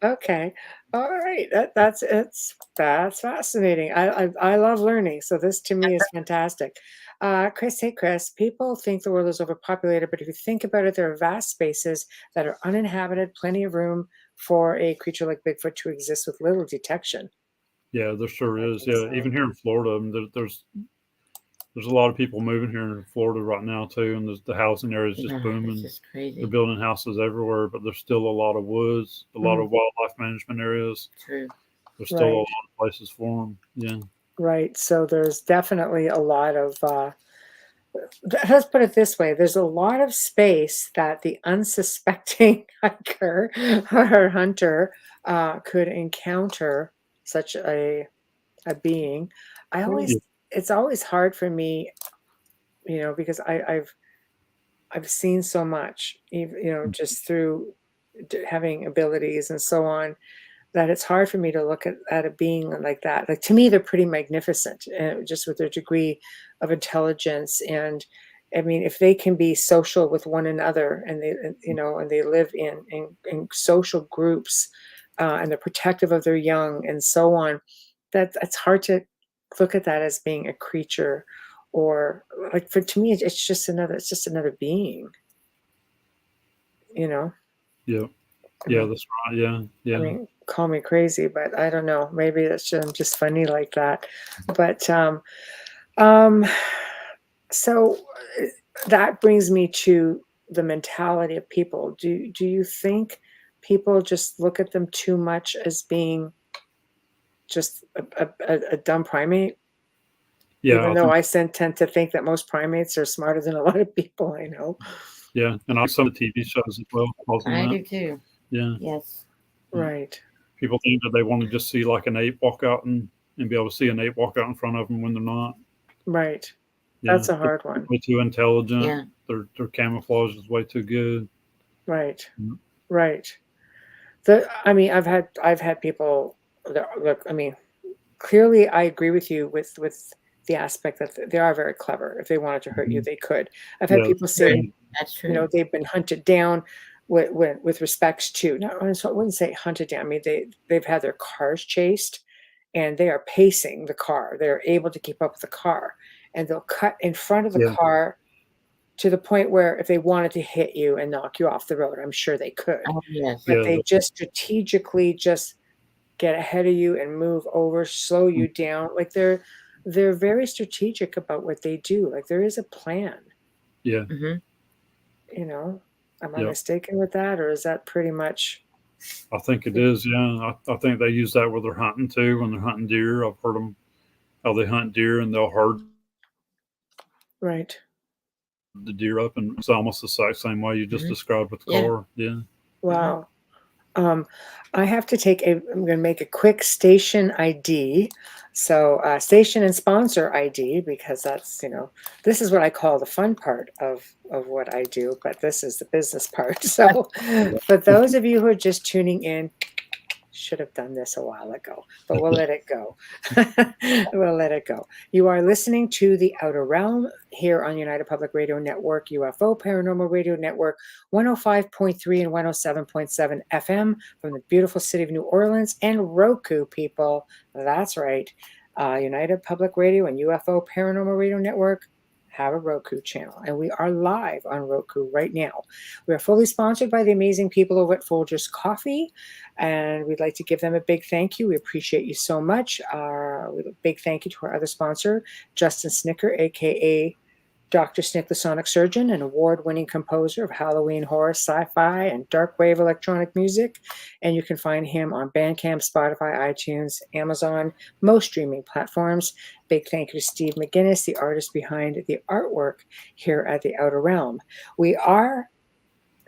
Okay. All right. That's fascinating. I love learning. So this to me is fantastic. Chris, hey Chris, people think the world is overpopulated, but if you think about it, there are vast spaces that are uninhabited, plenty of room for a creature like Bigfoot to exist with little detection. Yeah, there sure is. Yeah, even here in Florida, I mean, there's a lot of people moving here in Florida right now too, and the housing area is just booming. It's just crazy. They're building houses everywhere, but there's still a lot of woods, a lot of wildlife management areas. True. There's still a lot of places for them. Yeah. Right. So there's definitely a lot of. Let's put it this way: there's a lot of space that the unsuspecting hiker or hunter could encounter such a being. It's always hard for me, you know, because I've seen so much, you know, just through having abilities and so on, that it's hard for me to look at a being like that. Like to me, they're pretty magnificent, just with their degree of intelligence. And I mean, if they can be social with one another, and they, you know, and they live in social groups, and they're protective of their young and so on, that's hard to look at that as being a creature, or like to me, it's just another being, you know? Yeah. Yeah, that's right. Yeah. Yeah. I mean, call me crazy, but I don't know. Maybe I'm just funny like that. But so that brings me to the mentality of people. Do you think people just look at them too much as being just a dumb primate? Yeah. Even though I tend to think that most primates are smarter than a lot of people I know. Yeah, and on some of the TV shows as well. I do too. Yeah. Yes. Right. People think that they want to just see like an ape walk out and be able to see an ape walk out in front of them when they're not. Right. Yeah, that's a hard one. Way too intelligent. Yeah. Their camouflage is way too good. Right. Mm-hmm. Right. I mean, I've had people that look. I mean, clearly, I agree with you with the aspect that they are very clever. If they wanted to hurt you, they could. I've had people say, that's true. You know, they've been hunted down with respects to. No, I wouldn't say hunted down. I mean, they've had their cars chased, and they are pacing the car. They're able to keep up with the car, and they'll cut in front of the car to the point where if they wanted to hit you and knock you off the road, I'm sure they could. Oh, yes. But they just strategically just get ahead of you and move over, slow you down. Like they're very strategic about what they do. Like there is a plan. Yeah. Mm-hmm. You know, am I mistaken with that, or is that pretty much? I think it is. Yeah, I think they use that when they're hunting too. When they're hunting deer, I've heard them how they hunt deer and they'll herd the deer up, and it's almost the exact same way you just described with the car. Yeah. Wow. I have to I'm going to make a quick station ID. So station and sponsor ID, because that's, you know, this is what I call the fun part of what I do, but this is the business part. So for those of you who are just tuning in, should have done this a while ago, but we'll let it go. We'll let it go. You are listening to The Outer Realm here on United Public Radio Network, UFO Paranormal Radio Network, 105.3 and 107.7 FM from the beautiful city of New Orleans, and Roku, people. That's right. United Public Radio and UFO Paranormal Radio Network have a Roku channel, and we are live on Roku right now. We are fully sponsored by the amazing people over at Folgers Coffee, and we'd like to give them a big thank you. We appreciate you so much. A big thank you to our other sponsor, Justin Snicker, aka Dr. Snick, the Sonic Surgeon, an award-winning composer of Halloween horror, sci-fi, and dark wave electronic music. And you can find him on Bandcamp, Spotify, iTunes, Amazon, most streaming platforms. Big thank you to Steve McGinnis, the artist behind the artwork here at the Outer Realm. We are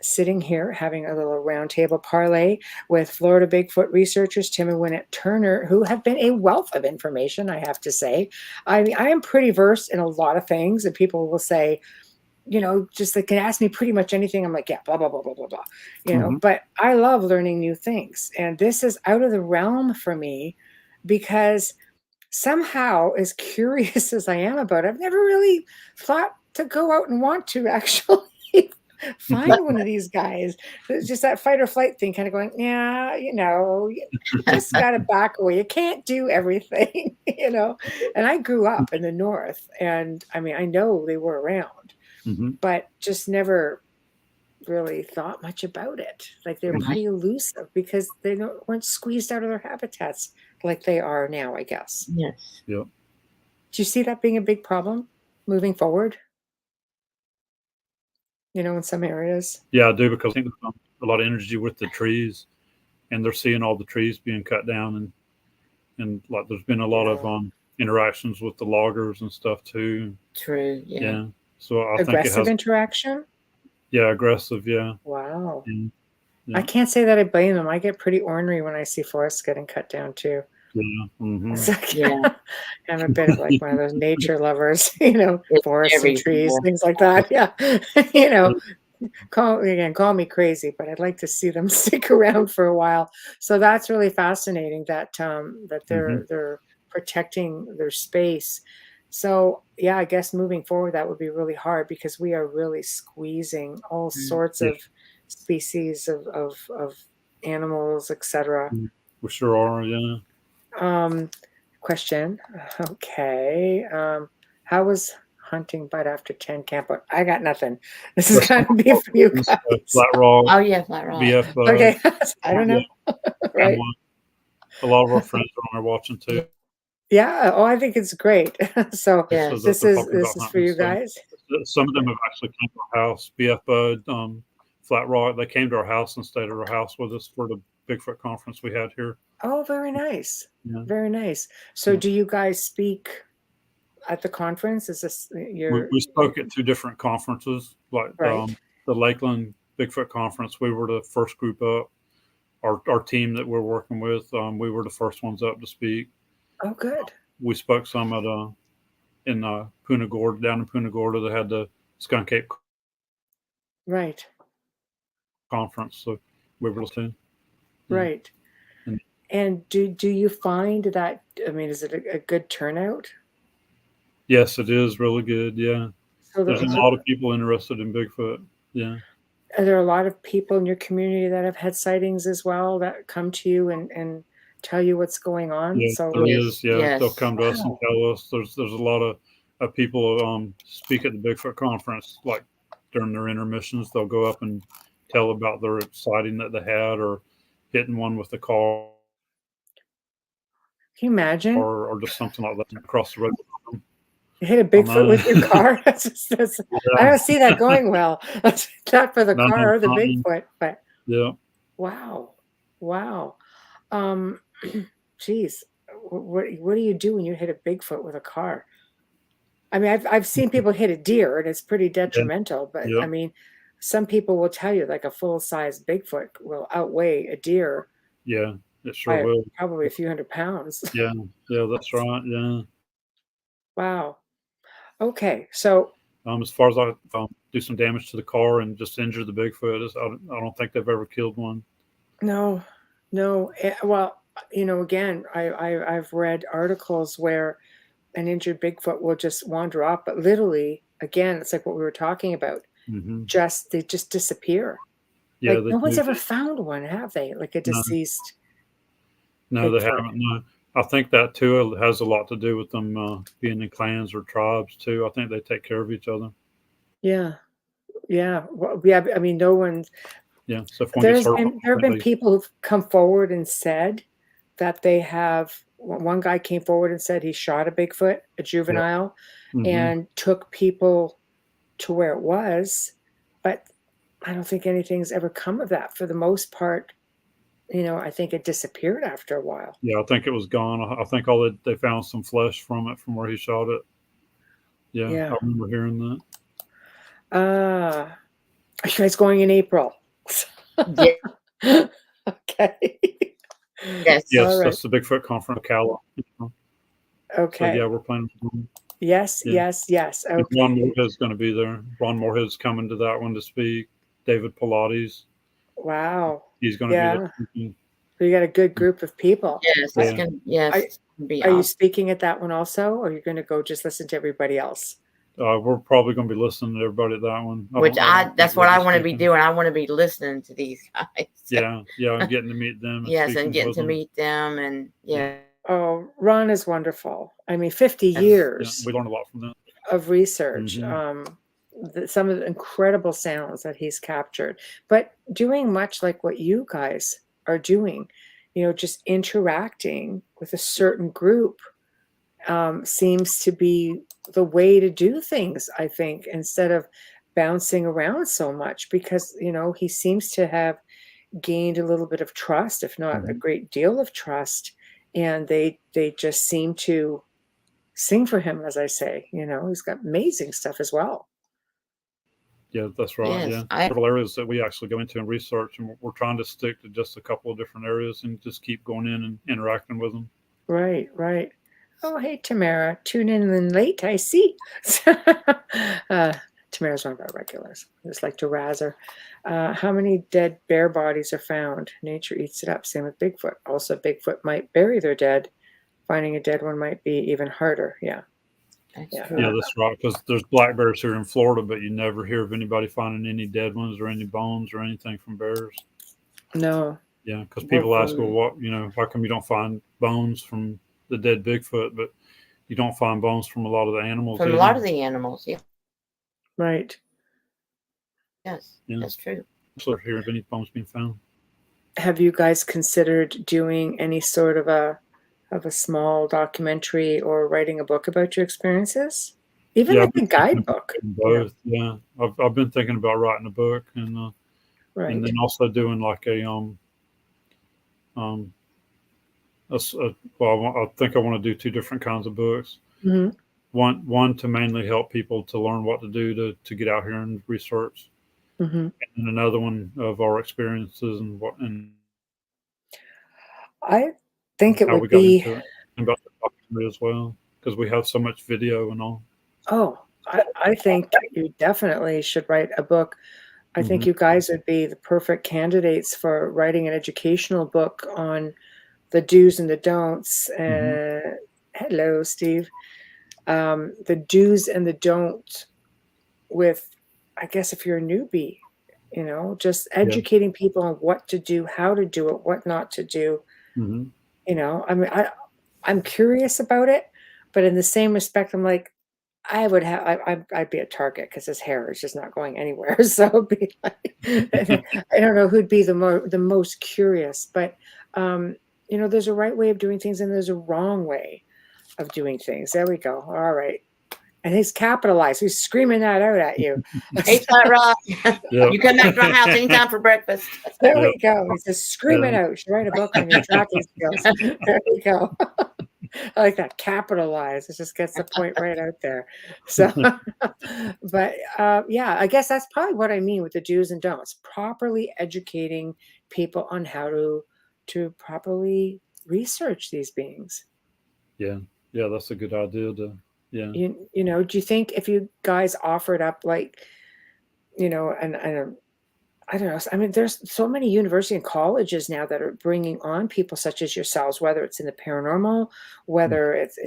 sitting here having a little roundtable parlay with Florida Bigfoot researchers Tim and Waynette Turner, who have been a wealth of information, I have to say. I mean, I am pretty versed in a lot of things, and people will say, you know, just they can ask me pretty much anything. I'm like, yeah, blah, blah, blah, blah, blah, blah. You know, but I love learning new things. And this is out of the realm for me because somehow, as curious as I am about it, I've never really thought to go out and want to actually find one of these guys. It's just that fight or flight thing, kind of going, yeah, you know, you just got to back away. You can't do everything, you know. And I grew up in the North, and I mean, I know they were around, but just never really thought much about it. Like they're pretty elusive because they weren't squeezed out of their habitats like they are now, I guess. Yes. Yep. Do you see that being a big problem moving forward? You know, in some areas. Yeah, I do, because I think there's a lot of energy with the trees, and they're seeing all the trees being cut down, and like there's been a lot of interactions with the loggers and stuff too. True. Yeah. So I think Aggressive it has interaction. Yeah, aggressive. Yeah. Wow. Yeah. I can't say that I blame them. I get pretty ornery when I see forests getting cut down too. Yeah. It's like, I'm a bit of like one of those nature lovers, you know, forests and trees, things like that. Yeah. You know, call me crazy, but I'd like to see them stick around for a while. So that's really fascinating that that they're protecting their space. So yeah, I guess moving forward that would be really hard because we are really squeezing all sorts of species of animals, etc. We sure are. Yeah. Question. Okay. How was hunting bite after 10 camp out? I got nothing. This is going to be for you guys. Flat rock. Oh yeah, flat rock. BF. Okay. I don't know. Right. A lot of our friends are on there watching too. Yeah. Oh, I think it's great. So this is for you guys. Some of them have actually come to our house. BF Bud, Flat Rock. They came to our house and stayed at our house with us for the Bigfoot conference we had here. Oh, very nice. Yeah. Very nice. So do you guys speak at the conference? Is this we spoke at two different conferences, like the Lakeland Bigfoot conference. We were the first group up. Our team that we're working with, we were the first ones up to speak. Oh, good. We spoke some at in Punta Gorda, down in Punta Gorda. They had the Skunk Ape conference, so we were listening. Right. And do you find that, I mean, is it a good turnout? Yes, it is really good. Yeah. So there's a lot of people interested in Bigfoot. Yeah. Are there a lot of people in your community that have had sightings as well that come to you and tell you what's going on? Yeah, so there is. Yeah, yes. They'll come to us and tell us. There's a lot of people speak at the Bigfoot conference, like during their intermissions. They'll go up and tell about their sighting that they had or hitting one with the car. Can you imagine? Or just something like that across the road. You hit a Bigfoot with your car? I don't see that going well. Not for the car or the Bigfoot, but wow. Geez, what do you do when you hit a Bigfoot with a car? I mean, I've seen people hit a deer and it's pretty detrimental, but I mean, some people will tell you like a full-size Bigfoot will outweigh a deer. Yeah, it sure will. Probably a few hundred pounds. Yeah, that's right. Yeah. Wow. Okay, so as far as I do some damage to the car and just injure the Bigfoot, I don't think they've ever killed one. No, No. Well, again, I've read articles where an injured Bigfoot will just wander off, but literally, again, it's like what we were talking about. Hmm. They just disappear. Yeah, Like they no one's do. ever found one, have they? Like a No, deceased no, they Bigfoot. haven't. No, I think that too has a lot to do with them being in clans or tribes too. I think they take care of each other. Yeah. Yeah. Well, yeah. I mean, no one's. Yeah. So if one gets hurt, There I have been think people who've come forward and said that they have. One guy came forward and said he shot a Bigfoot, a they, yeah. juvenile, Hmm. and took people to where it was, but I don't think anything's ever come of that. For the most part, I think it disappeared after a while. Yeah, I think it was gone. I think all they found some flesh from it from where he shot it. Yeah, Yeah. I remember hearing that. Are you guys going in April? Yeah. Okay. Yes. All Yes, right. that's the Bigfoot conference, Ocala. So yeah, Okay. we're planning. Yes, Yeah, yes, yes. and Ron Okay. Moorhead's going to be there. Ron Moorhead's coming to that one to speak. David Pilates, Wow. he's going to be there Yeah. speaking. So you got a good group of people. Yes. It's Yeah. gonna. Yes. Are, It's gonna be are you awesome. speaking at that one also, or are you going to go just listen to everybody else? We're probably going to be listening to everybody at that one. Which that's what I want to be speaking. doing. I want to be listening to these guys. Yeah, and getting to meet them and Yes, speaking and getting with to them. meet them, and yeah. Oh, Ron is wonderful. I mean, 50 Yes. Yeah, years we learned a lot from them. of research. Hmm. Some of the incredible sounds that he's captured, but doing much like what you guys are doing, just interacting with a certain group seems to be the way to do things, I think, instead of bouncing around so much, because, he seems to have gained a little bit of trust, if not a Hmm. great deal of trust. And they just seem to sing for him, as I say. He's got amazing stuff as well. Yeah, that's right. Yes. Yeah, several areas that we actually go into and research, and we're trying to stick to just a couple of different areas and just keep going in and interacting with them. Right, right. Oh, hey, Tamara, tune in late, I see. Tamara's one of our regulars. I just like to razz her. How many dead bear bodies are found? Nature eats it up. Same with Bigfoot. Also, Bigfoot might bury their dead. Finding a dead one might be even harder. Yeah. That's Yeah. true. Yeah, that's right. Because there's black bears here in Florida, but you never hear of anybody finding any dead ones or any bones or anything from bears. No. Yeah, because people ask, well, how come you don't find bones from the dead Bigfoot, but you don't find bones from a lot of the animals? From a lot of the animals. Yeah. Right. Yes. Yeah. That's true. So here of any bones being found. Have you guys considered doing any sort of a small documentary or writing a book about your experiences? Even like a guidebook. Both. Yeah, I've been thinking about writing a book and Right. then also doing like a well, I think I want to do two different kinds of books. Mhm. One to mainly help people to learn what to do to get out here and research, Mhm. and another one of our experiences and I think it how we would got be. into it, and about the documentary as well, because we have so much video and all. Oh, I think you definitely should write a book. I think Mhm. you guys would be the perfect candidates for writing an educational book on the do's and the don'ts. Mhm. Hello, Steve. The do's and the don'ts with, I guess, if you're a newbie, just Yeah. educating people on what to do, how to do it, what not to do. Mhm. I mean, I'm curious about it, but in the same respect, I'm like, I'd be a target because his hair is just not going anywhere. So it'd be like, I don't know who'd be the most curious, but there's a right way of doing things and there's a wrong way of doing things. There we go. All right. And he's capitalized. He's screaming that out at you. Ain't that right? Yeah. You come back to my house anytime for breakfast. There Yeah. we go. He's just screaming Yeah. out. You should write a book on your tracking skills. There we go. I like that. Capitalize. It just gets the point right out there. So, but yeah, I guess that's probably what I mean with the do's and don'ts. Properly educating people on how to properly research these beings. Yeah. Yeah. That's a good idea. Yeah. Do you think if you guys offered up like, and I don't know. I mean, there's so many university and colleges now that are bringing on people such as yourselves, whether it's in the paranormal, whether it's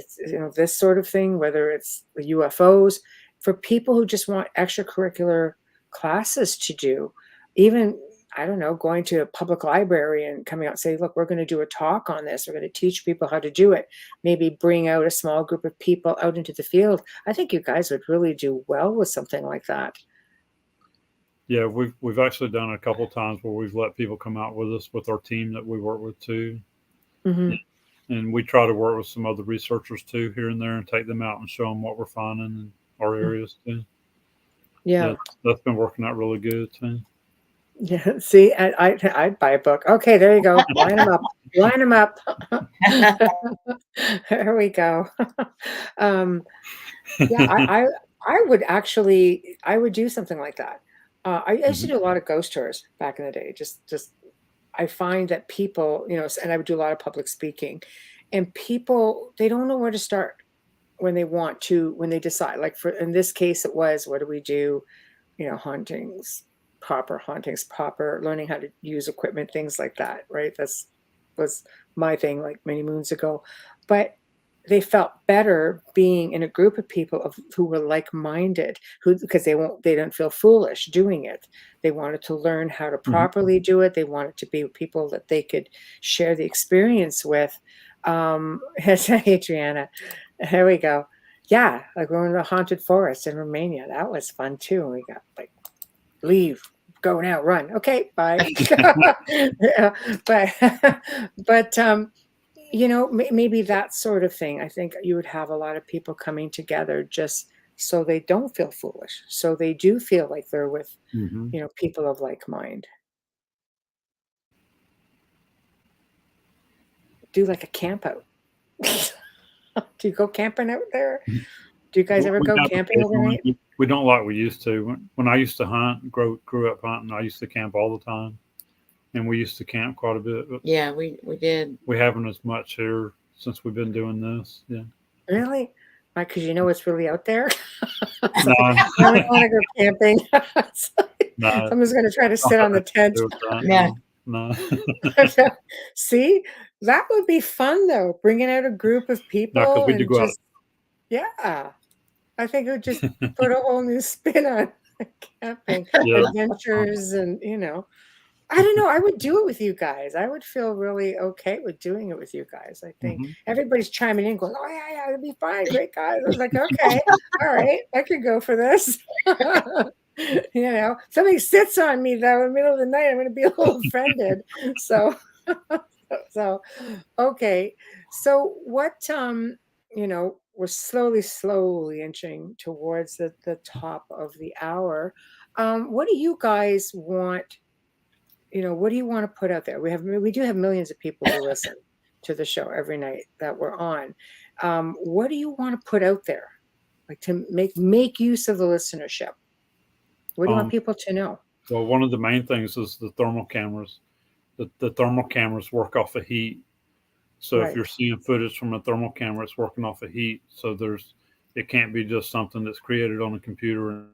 this sort of thing, whether it's the UFOs, for people who just want extracurricular classes to do. Even, I don't know, going to a public library and coming out and say, look, we're going to do a talk on this. We're going to teach people how to do it. Maybe bring out a small group of people out into the field. I think you guys would really do well with something like that. Yeah, we've actually done it a couple of times where we've let people come out with us with our team that we work with too. Mm-hmm. And we try to work with some other researchers too here and there and take them out and show them what we're finding in our areas too. Yeah. That's been working out really good too. Yeah, see, I'd buy a book. Okay, there you go. Line them up. Line them up. There we go. Yeah, I would actually, I would do something like that. I used to do a lot of ghost tours back in the day. Just I find that people, and I would do a lot of public speaking, and people, they don't know where to start when they want to, when they decide. Like in this case, it was, what do we do? Hauntings, proper learning how to use equipment, things like that, right? Was my thing like many moons ago. But they felt better being in a group of people who were like-minded, because they don't feel foolish doing it. They wanted to learn how to properly do it. They wanted to be people that they could share the experience with. Adriana, here we go. Yeah, like we're in the haunted forest in Romania. That was fun too. We got like, leave, go now, run. Okay, bye. Yeah, but maybe that sort of thing. I think you would have a lot of people coming together just so they don't feel foolish. So they do feel like they're with, people of like mind. Do like a camp out. Do you go camping out there? Do you guys ever go camping overnight? We don't like we used to. When I used to hunt, grew up hunting, I used to camp all the time. And we used to camp quite a bit. But yeah, we did. We haven't as much here since we've been doing this. Yeah. Really? Because it's really out there? No. I don't want to go camping. No. Someone's going to try to sit on the tent. Yeah. No. See, that would be fun though. Bringing out a group of people. No, because we do go out. Yeah. I think it would just put a whole new spin on camping adventures, and I don't know. I would do it with you guys. I would feel really okay with doing it with you guys. I think everybody's chiming in, going, "Oh yeah, it'll be fine, great guys." I was like, "Okay, all right, I could go for this." Somebody sits on me though in the middle of the night, I'm going to be a little offended. So okay. So what? We're slowly inching towards the top of the hour. What do you guys want? What do you want to put out there? We do have millions of people who listen to the show every night that we're on. What do you want to put out there, like to make use of the listenership? What do you want people to know? Well, one of the main things is the thermal cameras. The thermal cameras work off of heat. So if you're seeing footage from a thermal camera, it's working off of heat. So it can't be just something that's created on a computer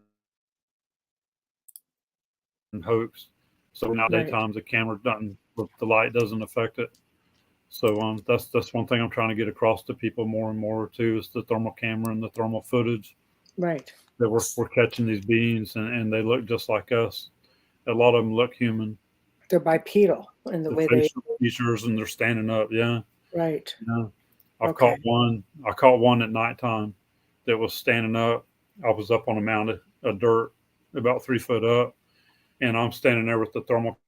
and hoax. So now daytime the camera the light doesn't affect it. So that's one thing I'm trying to get across to people more and more too, is the thermal camera and the thermal footage. Right. That we're catching these beings and they look just like us. A lot of them look human. They're bipedal in the way facial features, and they're standing up. Yeah. Right. Yeah. I caught one at nighttime that was standing up. I was up on a mound of dirt about 3 foot up, and I'm standing there with the thermal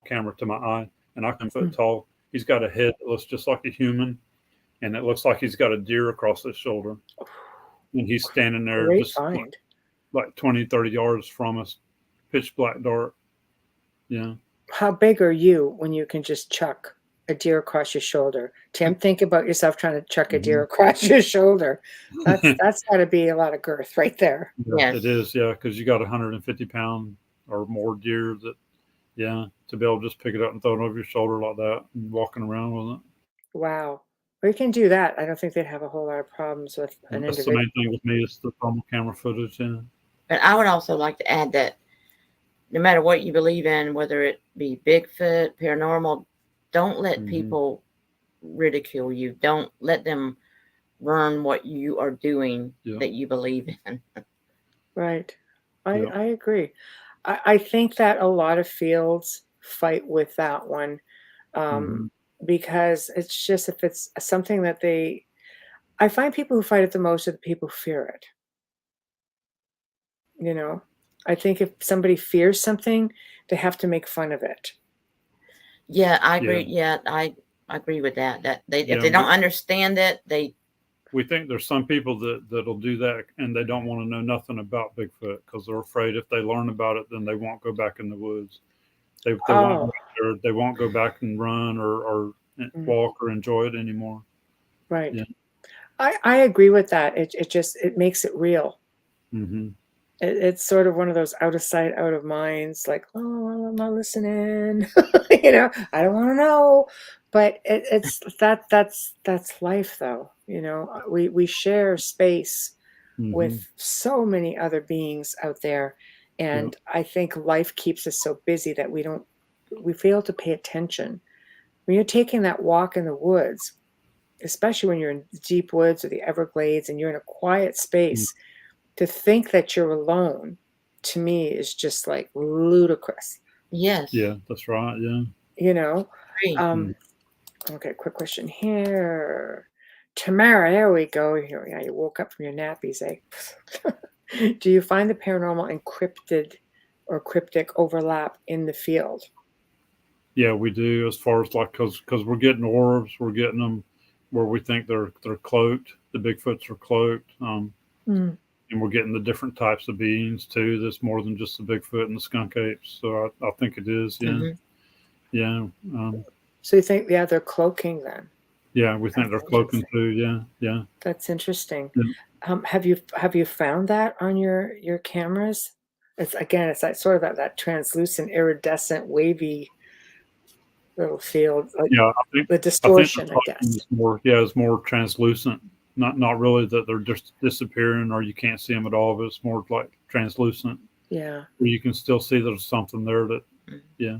camera to my eye, and I'm 10 foot tall. He's got a head that looks just like a human, and it looks like he's got a deer across his shoulder. And he's standing there just like 20, 30 yards from us, pitch black dark. Yeah. How big are you when you can just chuck a deer across your shoulder? Tim, think about yourself trying to chuck a deer across your shoulder. That's got to be a lot of girth right there. Yeah, it is. Yeah, because you got 150-pound or more deer to be able to just pick it up and throw it over your shoulder like that and walking around with it. Wow. We can do that. I don't think they'd have a whole lot of problems with an individual. That's the main thing with me is the thermal camera footage. Yeah. But I would also like to add that no matter what you believe in, whether it be Bigfoot, paranormal, don't let people ridicule you. Don't let them ruin what you are doing that you believe in. Right. I agree. I think that a lot of fields fight with that one, because it's just, if it's something that I find people who fight it the most are the people who fear it. You know, I think if somebody fears something, they have to make fun of it. Yeah, I agree. Yeah, I agree with that. That if they don't understand it, we think there's some people that'll do that, and they don't want to know nothing about Bigfoot because they're afraid if they learn about it, then they won't go back in the woods. They won't go back and run or walk or enjoy it anymore. Right. Yeah. I agree with that. It makes it real. It's sort of one of those out of sight, out of minds, like, oh, I'm not listening. You know, I don't want to know. But that's life, though. You know, we share space with so many other beings out there, and I think life keeps us so busy that we fail to pay attention. When you're taking that walk in the woods, especially when you're in the deep woods or the Everglades and you're in a quiet space, to think that you're alone, to me, is just like ludicrous. Yes. Yeah, that's right. Yeah. You know? Okay, quick question here. Tamara, there we go. Here, yeah, you woke up from your nappies, eh? Do you find the paranormal encrypted or cryptic overlap in the field? Yeah, we do, as far as like, because we're getting orbs, we're getting them where we think they're cloaked. The Bigfoots are cloaked. And we're getting the different types of beings too. That's more than just the Bigfoot and the skunk apes. So I think it is. Yeah. Yeah. So you think, they're cloaking then? Yeah, we think they're cloaking too. Yeah. Yeah. That's interesting. Yeah. Have you found that on your cameras? It's like sort of that translucent, iridescent, wavy little field. Like, yeah, I think the distortion, I guess. It's more translucent. Not really that they're just disappearing or you can't see them at all, but it's more like translucent. Yeah. Where you can still see there's something there that, yeah.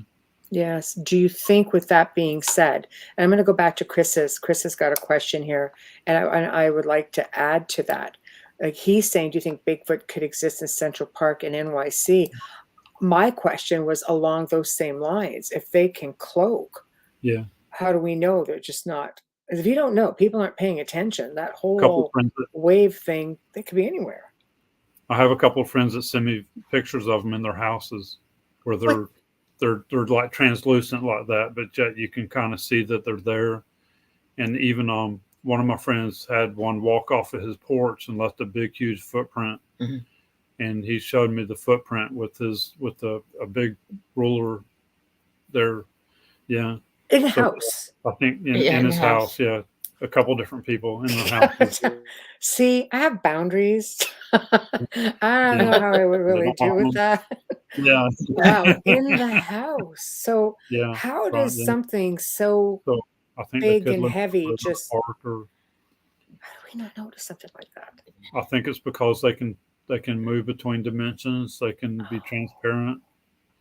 Yes. Do you think, with that being said, and I'm going to go back to Chris's. Chris has got a question here, and I would like to add to that. Like, he's saying, do you think Bigfoot could exist in Central Park in NYC? My question was along those same lines. If they can cloak, how do we know they're just not? If you don't know, people aren't paying attention. That whole wave thing, they could be anywhere. I have a couple of friends that send me pictures of them in their houses where they're like translucent like that, but yet you can kind of see that they're there. And even one of my friends had one walk off of his porch and left a big, huge footprint. And he showed me the footprint with a big ruler there. Yeah. In the house. I think in his house. Yeah. A couple different people in the house. See, I have boundaries. I don't know how I would really do with that. Yeah. Wow. In the house. So how does something so I think big and heavy just, how do we not notice something like that? I think it's because they can move between dimensions. They can be transparent.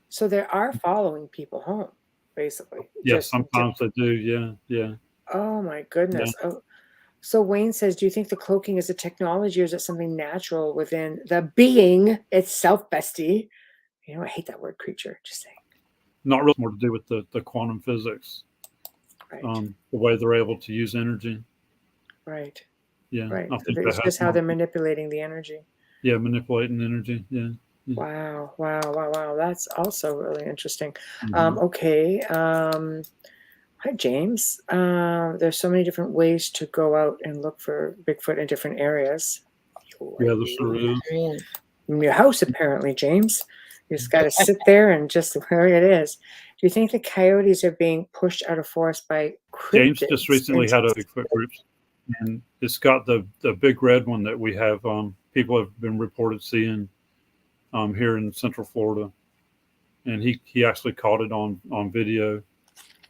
So they are following people home, basically. Yes, sometimes they do. Yeah, yeah. Oh my goodness. Yeah. Oh, so Wayne says, do you think the cloaking is a technology, or is it something natural within the being itself, bestie? You know, I hate that word, creature. Just saying. Not really, more to do with the quantum physics. Right. The way they're able to use energy. Right. Yeah. Right. It's just how they're manipulating the energy. Yeah, manipulating energy. Yeah. Wow. That's also really interesting. Okay. Hi, James. There's so many different ways to go out and look for Bigfoot in different areas. Yeah, there sure is. In your house, apparently, James. You just got to sit there and just where it is. Do you think the coyotes are being pushed out of forest by cryptids? James just recently had a Bigfoot group, and it's got the big red one that we have. People have been reported seeing here in Central Florida, and he actually caught it on video.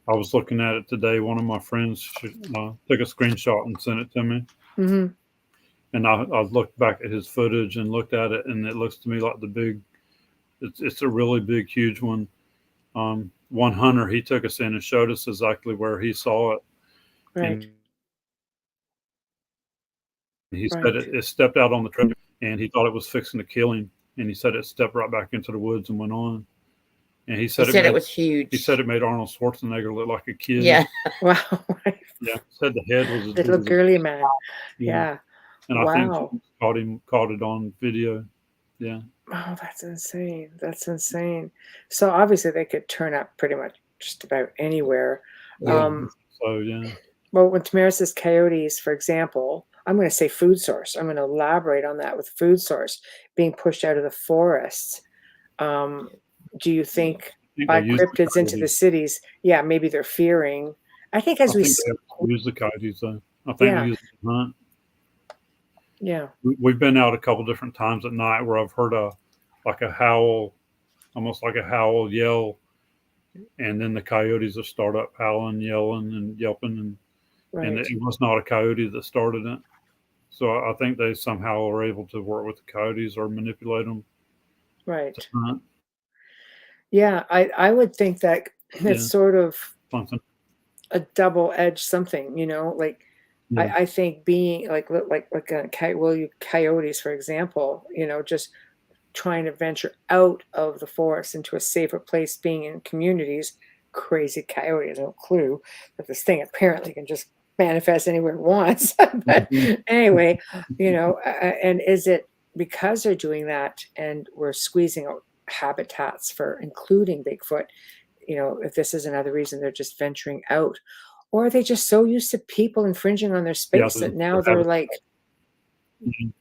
I was looking at it today. One of my friends took a screenshot and sent it to me. And I looked back at his footage and looked at it, and it looks to me like it's a really big, huge one. One hunter, he took us in and showed us exactly where he saw it. Right. And he Right. said it stepped out on the trail, and he thought it was fixing to kill him. And he said it stepped right back into the woods and went on. And he said, it was huge. He said it made Arnold Schwarzenegger look like a kid. Yeah. Wow. Yeah. Said the head was as Little big as girly man. Yeah. Yeah. And I Wow. think caught it on video. Yeah. Oh, that's insane. That's insane. So obviously they could turn up pretty much just about anywhere. Yeah. So yeah. Well, when Tamara says coyotes, for example, I'm going to say food source. I'm going to elaborate on that with food source being pushed out of the forests. Do you think by cryptids into the cities? Yeah, maybe they're fearing. I think as we use the coyotes though. I think they use them to hunt. Yeah. We've been out a couple different times at night where I've heard a howl, almost like a howl yell, and then the coyotes will start up howling, yelling, and yelping, and it was not a coyote that started it. So I think they somehow are able to work with the coyotes or manipulate them. Right. To hunt. Yeah, I would think that it's sort of something, a double-edged something, you know, like I think being like coyotes, for example, you know, just trying to venture out of the forest into a safer place, being in communities. Crazy coyote has no clue that this thing apparently can just manifest anywhere it wants. But anyway, you know, and is it because they're doing that and we're squeezing out habitats for including Bigfoot? You know, if this is another reason they're just venturing out, or are they just so used to people infringing on their space that now they're like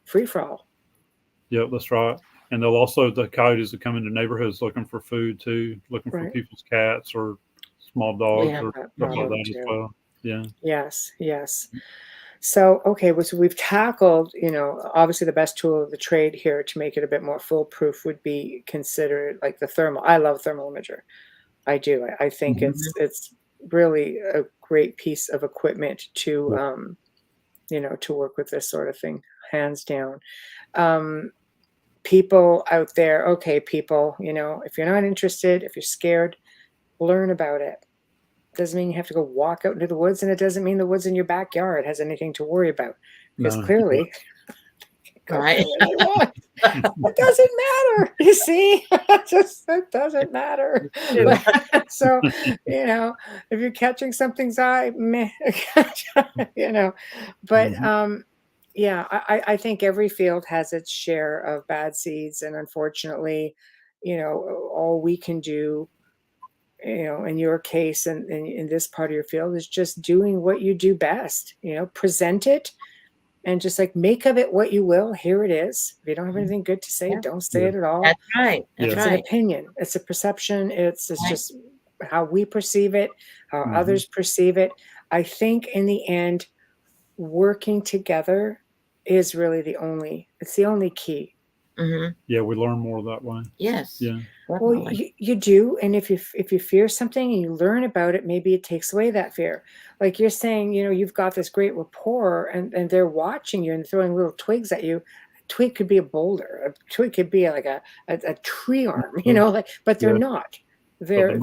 free for all? Yeah, that's right. And they'll also, the coyotes that come into neighborhoods looking for food too, looking for people's cats or small dogs or stuff like that as well. Yeah. Yes. Yes. So, okay, so we've tackled, you know, obviously the best tool of the trade here to make it a bit more foolproof would be considered like the thermal. I love thermal imager. I do. I think it's really a great piece of equipment to, you know, to work with this sort of thing, hands down. People out there, okay, people, you know, if you're not interested, if you're scared, learn about it. Doesn't mean you have to go walk out into the woods, and it doesn't mean the woods in your backyard has anything to worry about, because clearly it doesn't matter. You see, it doesn't matter. But, so, you know, if you're catching something's eye, meh, you know, but yeah, I think every field has its share of bad seeds, and unfortunately, you know, all we can do, you know, in your case and in this part of your field is just doing what you do best, you know, present it and just like make of it what you will. Here it is. If you don't have anything good to say, don't say it at all. That's right. That's It's an opinion. It's a perception. It's just how we perceive it, how others perceive it. I think in the end, working together is really it's the only key. Yeah, we learn more that way. Yes. Yeah. Well, you do, and if you fear something and you learn about it, maybe it takes away that fear. Like you're saying, you know, you've got this great rapport, and they're watching you and throwing little twigs at you. A twig could be a boulder. A twig could be like a tree arm, you know. Like, but they're not. They're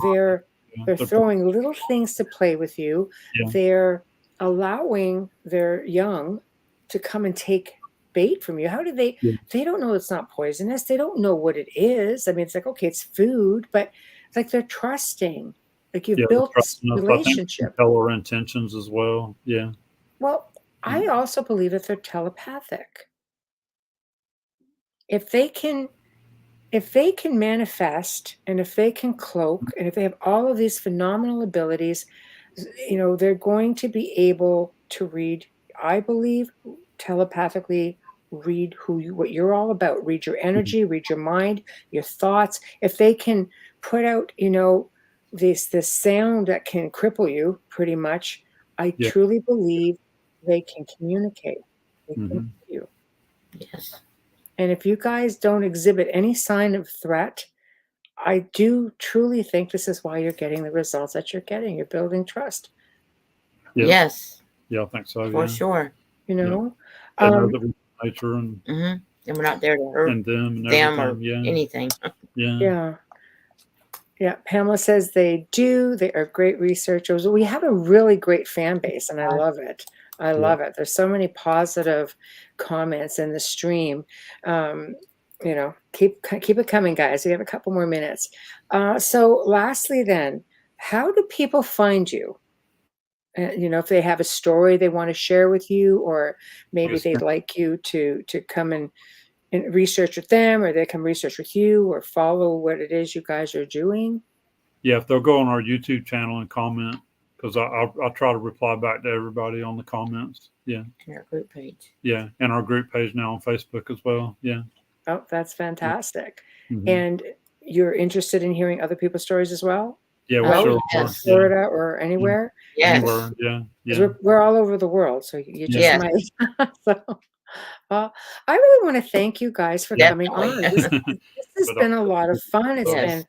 throwing little things to play with you. Yeah. They're allowing their young to come and take bait from you. How do they don't know it's not poisonous. They don't know what it is. I mean, it's like, okay, it's food, but it's like they're trusting. Like you've built this relationship. Tell our intentions as well. Yeah. Well, I also believe that they're telepathic. If they can manifest, and if they can cloak, and if they have all of these phenomenal abilities, you know, they're going to be able to read, I believe, telepathically read what you're all about, read your energy, read your mind, your thoughts. If they can put out, you know, this sound that can cripple you pretty much, I truly believe they can communicate. They can hear you. Yes. And if you guys don't exhibit any sign of threat, I do truly think this is why you're getting the results that you're getting. You're building trust. Yeah. Yes. Yeah, I think so. For sure. You know? nature and And we're not there to hurt them and them or everything. Yeah. anything. Yeah. Yeah. Yeah. Pamela says they do. They are great researchers. We have a really great fan base, and I love it. I love it. There's so many positive comments in the stream. You know, keep it coming, guys. We have a couple more minutes. So lastly, then, how do people find you? You know, if they have a story they want to share with you, or maybe Yes. they'd like you to come and research with them, or they come research with you, or follow what it is you guys are doing. Yeah, if they'll go on our YouTube channel and comment, because I'll try to reply back to everybody on the comments. Yeah. And our group page. Yeah, and our group page now on Facebook as well. Yeah. Oh, that's fantastic. Mm-hmm. And you're interested in hearing other people's stories as well? Yeah, we Oh, sure yes. are. Florida or anywhere? Yes. Anywhere. Yeah. 'Cause Yeah. we're all over the world, so you just Yes. might. So, I really want to thank you guys for coming Definitely. on. This has been a lot of fun. It's Yes. been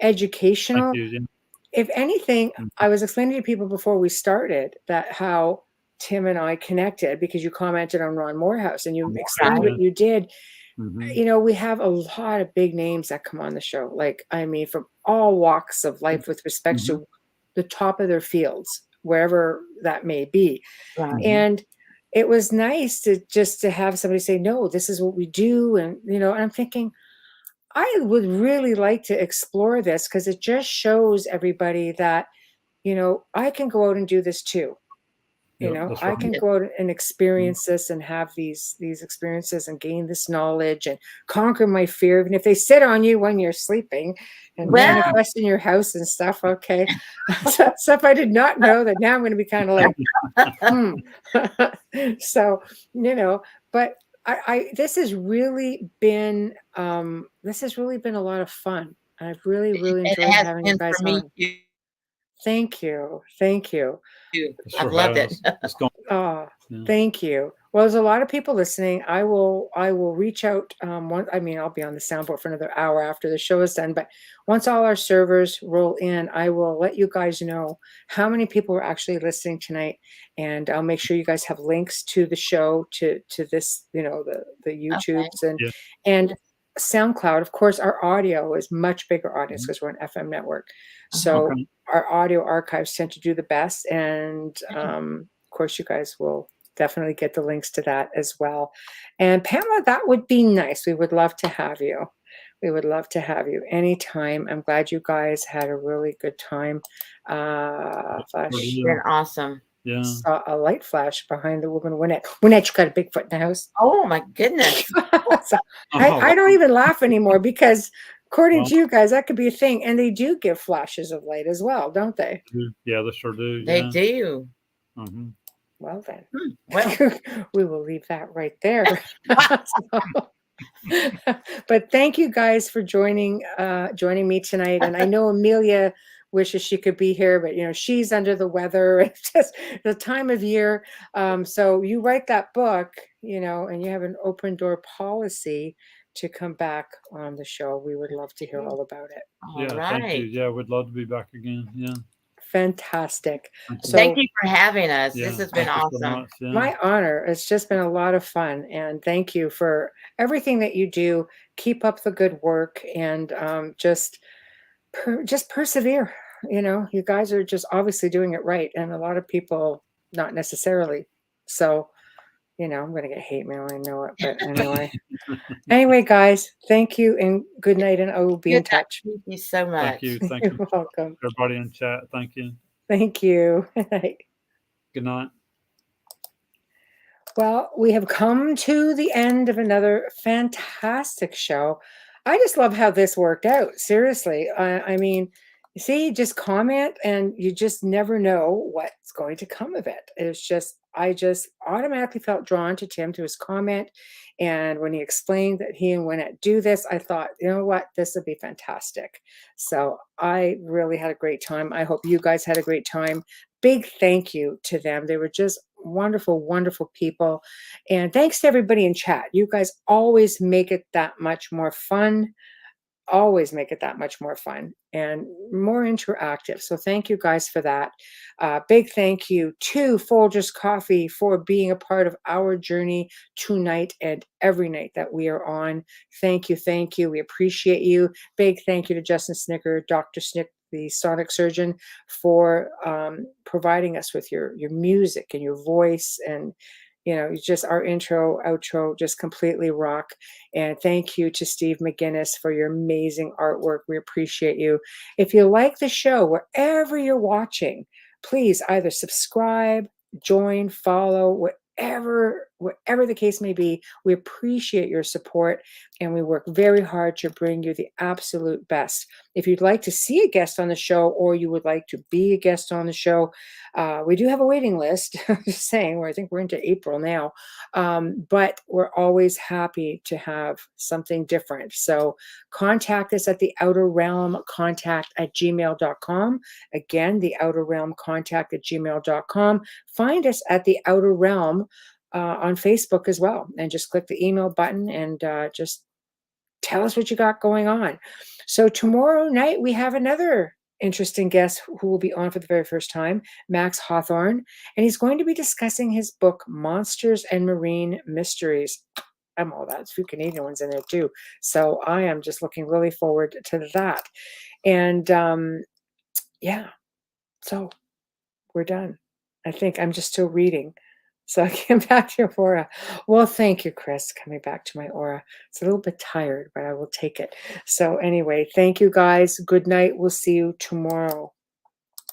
educational. Thank you. Yeah. If anything, I was explaining to people before we started that how Tim and I connected, because you commented on Ron Morehouse and you explained what you did. Mm-hmm. You know, we have a lot of big names that come on the show. Like, I mean, from all walks of life with respect to the top of their fields, wherever that may be. Right. And it was nice to have somebody say, no, this is what we do. And, you know, and I'm thinking, I would really like to explore this, because it just shows everybody that, you know, I can go out and do this too. You Yep, know, that's I right. can go out and experience this and have these experiences and gain this knowledge and conquer my fear, even if they sit on you when you're sleeping and Well- manifest in your house and stuff. Okay. Stuff I did not know that now I'm going to be kind of like, So, you know, but this has really been a lot of fun. I've really And it enjoyed has having you been guys for me on. too. Thank you. Thank you. I've loved it. It's gone. Oh, Yeah. thank you. Well, there's a lot of people listening. I will reach out. I mean, I'll be on the soundboard for another hour after the show is done. But once all our servers roll in, I will let you guys know how many people were actually listening tonight, and I'll make sure you guys have links to the show, to this, you know, the YouTubes and SoundCloud. Of course, our audio is much bigger audience because we're an FM network. So Okay. our audio archives tend to do the best, and of course, you guys will definitely get the links to that as well. And Pamela, that would be nice. We would love to have you. We would love to have you anytime. I'm glad you guys had a really good time. Flash. Yeah. They're awesome. Yeah. Saw a light flash behind the woman, Waynette. Waynette, you got a Bigfoot in the house. Oh my goodness. So I don't even laugh anymore, because according Well- to you guys, that could be a thing. And they do give flashes of light as well, don't they? Yeah, they sure do. They Yeah. do. Mm-hmm. Well, then. Well, We will leave that right there. But thank you guys for joining me tonight. And I know Amelia wishes she could be here, but you know, she's under the weather. It's just the time of year. So you write that book, you know, and you have an open door policy to come back on the show. We would love to hear all about it. all Yeah, right. thank you. Yeah, we'd love to be back again. Yeah. Fantastic. So Thank you for having us. Yeah. This has been Thank you so awesome. much. Yeah. my honor. It's just been a lot of fun, and thank you for everything that you do. Keep up the good work, and just persevere. You know, you guys are just obviously doing it right, and a lot of people not necessarily. So, you know, I'm going to get hate mail. I know it, but anyway, guys, thank you and good night, and I will be in Good night. touch. Thank you so much. Thank you. Thank You're you. welcome. Everybody in chat. Thank you. Thank you. Good night. Good night. Well, we have come to the end of another fantastic show. I just love how this worked out. Seriously. I mean, you see, just comment and you just never know what's going to come of it. I just automatically felt drawn to Tim, to his comment. And when he explained that he and Waynette do this, I thought, you know what, this would be fantastic. So I really had a great time. I hope you guys had a great time. Big thank you to them. They were just wonderful, wonderful people. And thanks to everybody in chat. You guys always make it that much more fun. always make it that much more fun and more interactive. So thank you guys for that. Big thank you to Folgers Coffee for being a part of our journey tonight and every night that we are on. Thank you. Thank you. We appreciate you. Big thank you to Justin Snicker, Dr. Snick, the sonic surgeon, for providing us with your music and your voice, and just our intro, outro just completely rock. And thank you to Steve McGinnis for your amazing artwork. We appreciate you. If you like the show, wherever you're watching, please either subscribe, join, follow, whatever the case may be. We appreciate your support, and we work very hard to bring you the absolute best. If you'd like to see a guest on the show, or you would like to be a guest on the show, we do have a waiting list. Just saying, I think we're into April now, but we're always happy to have something different. So contact us at the Outer Realm contact@gmail.com. Again, the Outer Realm contact@gmail.com. Find us at the Outer Realm on Facebook as well, and just click the email button and just tell us what you got going on. So tomorrow night we have another interesting guest who will be on for the very first time, Max Hawthorne, and he's going to be discussing his book, Monsters and Marine Mysteries. I'm all that. There's a few Canadian ones in there too. So I am just looking really forward to that. And yeah, so we're done. I think I'm just still reading. So I came back to your aura. Well, thank you, Chris, coming back to my aura. It's a little bit tired, but I will take it. So anyway, thank you guys. Good night. We'll see you tomorrow.